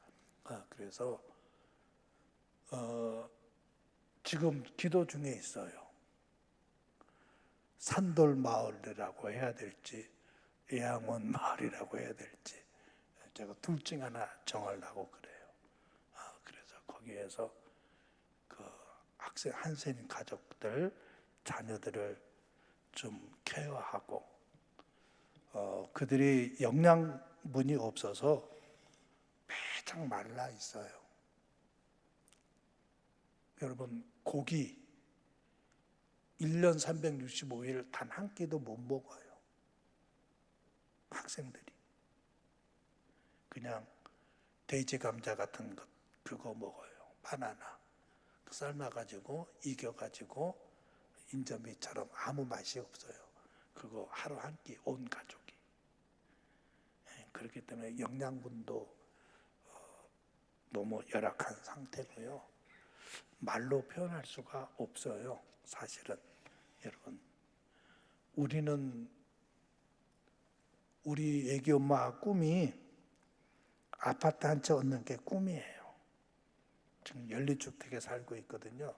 그래서 지금 기도 중에 있어요. 산돌 마을이라고 해야 될지 예양원 마을이라고 해야 될지 제가 둘 중 하나 정하려고 그래요. 그래서 거기에서 그 학생 한센 가족들 자녀들을 좀 케어하고 그들이 영양분이 없어서 배창 말라 있어요. 여러분 고기 1년 365일 단 한 끼도 못 먹어요. 학생들이 그냥 돼지 감자 같은 것 그거 먹어요. 바나나 삶아가지고 익혀가지고 인절미처럼 아무 맛이 없어요. 그거 하루 한 끼 온 가족이. 그렇기 때문에 영양분도 너무 열악한 상태고요. 말로 표현할 수가 없어요. 사실은 여러분 우리 애기 엄마 꿈이 아파트 한 채 얻는 게 꿈이에요. 지금 연립주택에 살고 있거든요.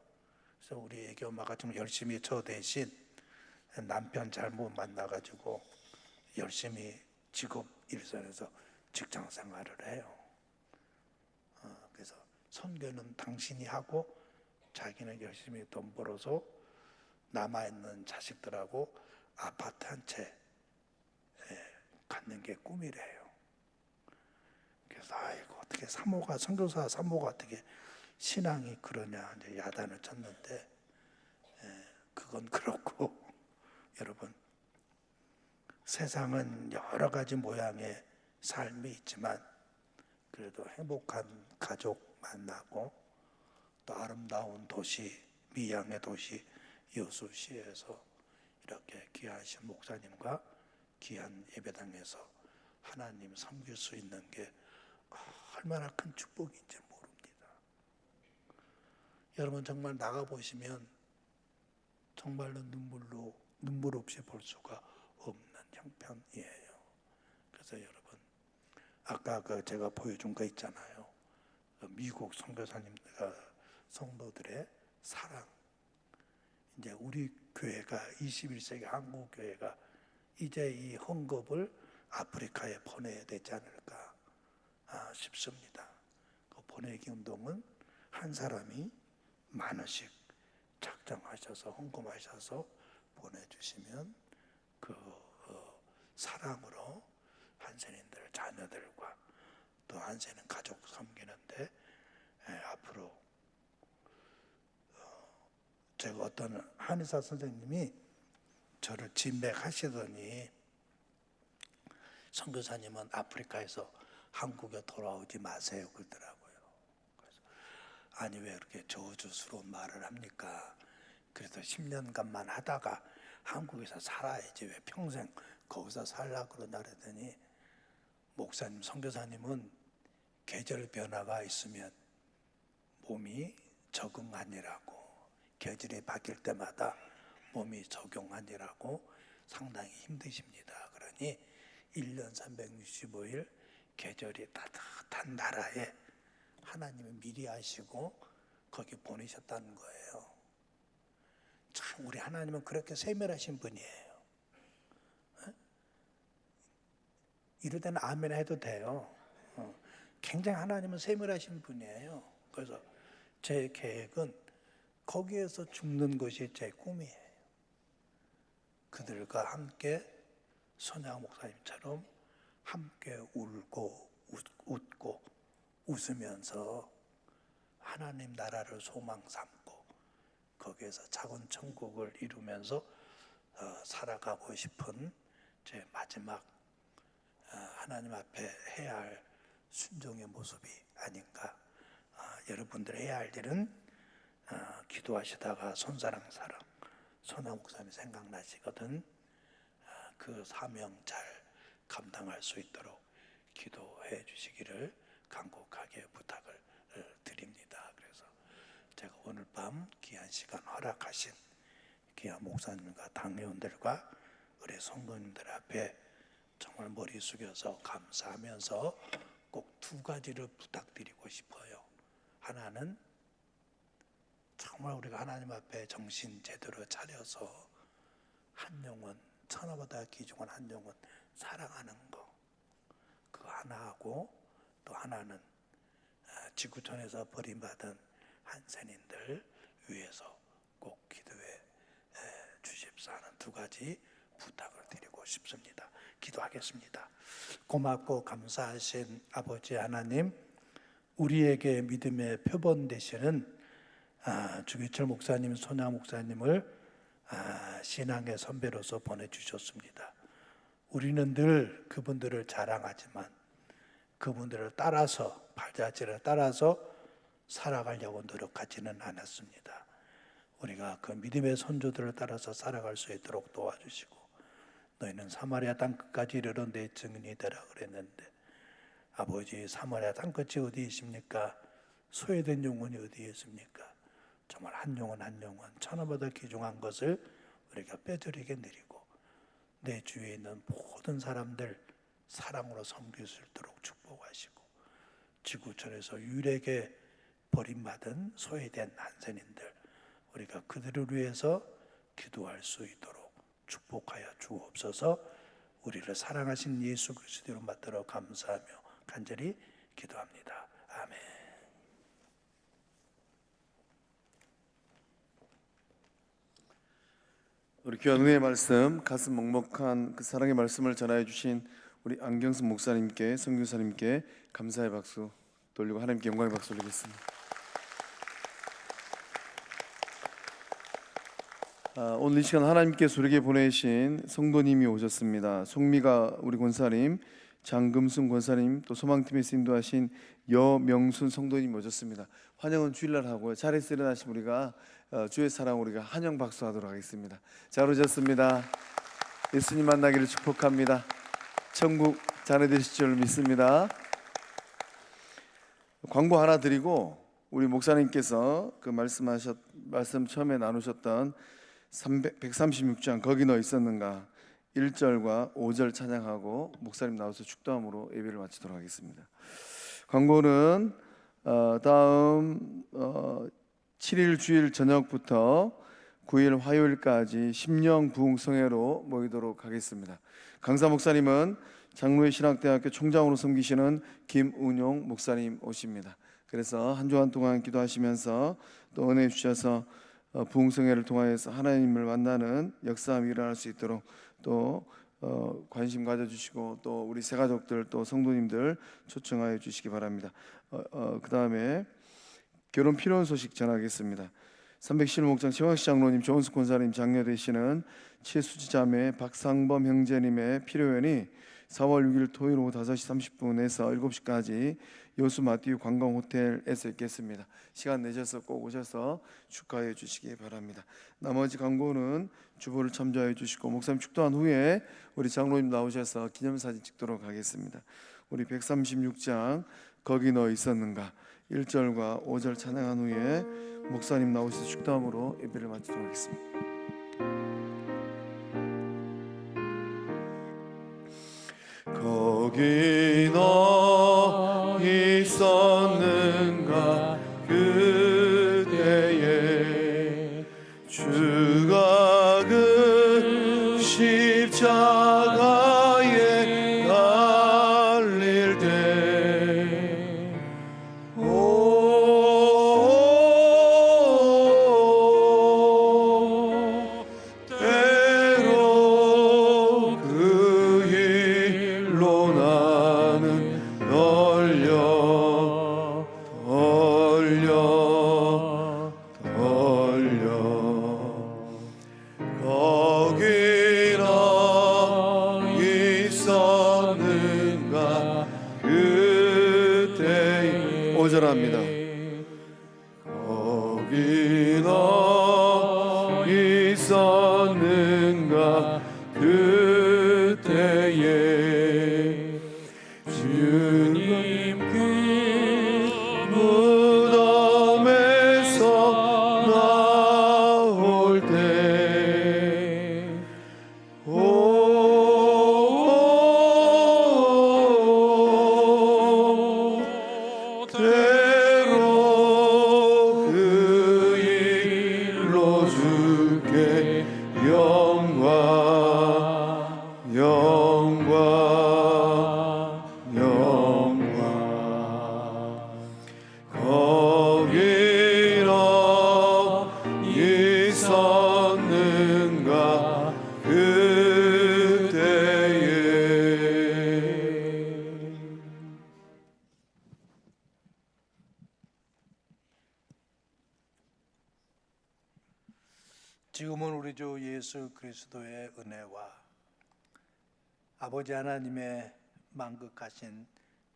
그래서 우리 애기 엄마가 좀 열심히 저 대신 남편 잘못 만나가지고 열심히 직업 일선에서 직장 생활을 해요. 그래서 선교는 당신이 하고 자기는 열심히 돈 벌어서 남아있는 자식들하고 아파트 한 채 갖는 게 꿈이래요. 그래서 아이고 어떻게 사모가 선교사 사모가 어떻게 신앙이 그러냐 이제 야단을 쳤는데 그건 그렇고 여러분 세상은 여러 가지 모양의 삶이 있지만 그래도 행복한 가족 만나고 또 아름다운 도시 미양의 도시 여수시에서 이렇게 귀하신 목사님과 귀한 예배당에서 하나님 섬길 수 있는 게 얼마나 큰 축복인지 모릅니다. 여러분 정말 나가보시면 정말로 눈물 없이 볼 수가 없는 형편이에요. 그래서 여러분 아까 제가 보여준 거 있잖아요. 미국 선교사님 성도들의 사랑. 이제 우리 교회가 21세기 한국 교회가 이제 이 헌금을 아프리카에 보내야 되지 않을까 싶습니다. 그 보내기 운동은 한 사람이 만 원씩 작정하셔서 헌금하셔서 보내주시면 그 사랑으로 한센인들 자녀들과 또 한센인 가족 섬기는데 앞으로 제가 어떤 한의사 선생님이 저를 진맥하시더니 선교사님은 아프리카에서 한국에 돌아오지 마세요 그러더라고요. 그래서 아니 왜 이렇게 저주스러운 말을 합니까? 그래서 10년간만 하다가 한국에서 살아야지 왜 평생 거기서 살라고 그러나 그랬더니 목사님 선교사님은 계절 변화가 있으면 몸이 적응하니라고 계절이 바뀔 때마다 몸이 적용하니라고 상당히 힘드십니다. 그러니 1년 365일 계절이 따뜻한 나라에 하나님이 미리 하시고 거기 보내셨다는 거예요. 참 우리 하나님은 그렇게 세밀하신 분이에요. 이럴 때는 아멘 해도 돼요. 굉장히 하나님은 세밀하신 분이에요. 그래서 제 계획은 거기에서 죽는 것이 제 꿈이에요. 그들과 함께 손양 목사님처럼 함께 울고 웃고 웃으면서 하나님 나라를 소망 삼고 거기에서 작은 천국을 이루면서 살아가고 싶은 제 마지막 하나님 앞에 해야 할 순종의 모습이 아닌가 여러분들이 해야 할 일은 기도하시다가 손사랑 사랑 손아 목사님 생각나시거든. 그 사명 잘 감당할 수 있도록 기도해 주시기를 간곡하게 부탁을 드립니다. 그래서 제가 오늘 밤 귀한 시간 허락하신 귀한 목사님과 당회원들과 우리 성도님들 앞에 정말 머리 숙여서 감사하면서 꼭 두 가지를 부탁드리고 싶어요. 하나는 정말 우리가 하나님 앞에 정신 제대로 차려서 한 영혼, 천하보다 귀중한 한 영혼 사랑하는 거, 그거 하나 하고, 또 하나는 지구촌에서 버림받은 한센인들 위해서 꼭 기도해 주십사 하는 두 가지 부탁을 드리고 싶습니다. 기도하겠습니다. 고맙고 감사하신 아버지 하나님, 우리에게 믿음의 표본 되시는 주기철 목사님, 손야 목사님을 신앙의 선배로서 보내주셨습니다. 우리는 늘 그분들을 자랑하지만 그분들을 따라서, 발자취를 따라서 살아가려고 노력하지는 않았습니다. 우리가 그 믿음의 선조들을 따라서 살아갈 수 있도록 도와주시고, 너희는 사마리아 땅끝까지 이르러 내 증인이 되라 그랬는데, 아버지, 사마리아 땅끝이 어디 있습니까? 소외된 영혼이 어디에 있습니까? 정말 한 영혼 한 영혼 천하보다 귀중한 것을 우리가 뼈저리게 누리고, 내 주위에 있는 모든 사람들 사랑으로 섬길 수 있도록 축복하시고, 지구촌에서 유일하게 버림받은 소외된 한센인들, 우리가 그들을 위해서 기도할 수 있도록 축복하여 주옵소서. 우리를 사랑하신 예수 그리스도로 받들어 감사하며 간절히 기도합니다. 아멘. 우리 귀한 은혜의 말씀, 가슴 먹먹한 그 사랑의 말씀을 전하여 주신 우리 안경순 목사님께, 선교사님께 감사의 박수 돌리고 하나님께 영광의 박수 올리겠습니다. 오늘 이 시간 하나님께서 우리에게 보내신 성도님이 오셨습니다. 송미가 우리 권사님, 장금순 권사님, 또 소망팀에서 인도하신 여명순 성도님이 오셨습니다. 환영은 주일날 하고요. 자리에서 일어나신 우리가 주의 사랑 우리가 환영 박수하도록 하겠습니다. 잘 오셨습니다. 예수님 만나기를 축복합니다. 천국 자녀 되실 줄 믿습니다. 광고 하나 드리고, 우리 목사님께서 그 말씀 처음에 나누셨던 136장 거기 너 있었는가 1절과 5절 찬양하고 목사님 나와서 축도함으로 예배를 마치도록 하겠습니다. 광고는 다음 7일 주일 저녁부터 9일 화요일까지 심령 부흥성회로 모이도록 하겠습니다. 강사 목사님은 장로회 신학대학교 총장으로 섬기시는 김운용 목사님 오십니다. 그래서 한 주간 동안 기도하시면서 또 은혜 주셔서 부흥성회를 통하여서 하나님을 만나는 역사함이 일어날 수 있도록 또 관심 가져주시고, 또 우리 새가족들 또 성도님들 초청하여 주시기 바랍니다. 그 다음에 결혼 필요한 소식 전하겠습니다. 311목장 최광식 장로님, 조은숙 권사님 장녀 되시는 최수지 자매 박상범 형제님의 필요연이 4월 6일 토요일 오후 5시 30분에서 7시까지 여수 마티유 관광호텔에서 있겠습니다. 시간 내셔서 꼭 오셔서 축하해 주시기 바랍니다. 나머지 광고는 주보를 참조해 주시고, 목사님 축도한 후에 우리 장로님 나오셔서 기념사진 찍도록 하겠습니다. 우리 136장 거기 너 있었는가 1절과 5절 찬양한 후에 목사님 나오셔서 축도함으로 예배를 마치도록 하겠습니다. 거기 너 있었는가 그때에 주가 그 십자가에 달릴 때 때로 그 일로 나는 거기 너 있었는가 그때 5절 합니다. 너 있었는가 그때에 주님 그 무덤에서 나올 때 때로 그 일로 주께 영광 거기 너 있었는가 그때에. 지금은 우리 주 예수 그리스도의 은혜와 아버지 하나님의 만극하신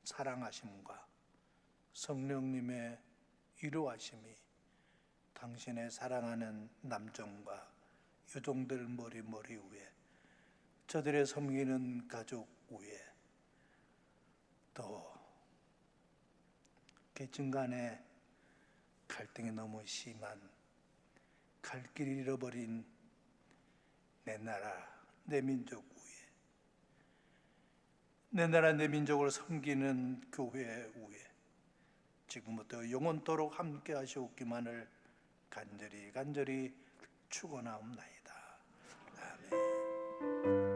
사랑하심과 성령님의 위로하심이 당신의 사랑하는 남종과 여종들 머리 위에, 저들의 섬기는 가족 위에, 또 계층 간의 갈등이 너무 심한 갈 길을 잃어버린 내 나라, 내 민족 위에, 내 나라, 내 민족을 섬기는 교회 위에 지금부터 영원토록 함께 하시옵기만을 간절히 축원하옵나이다. 아멘.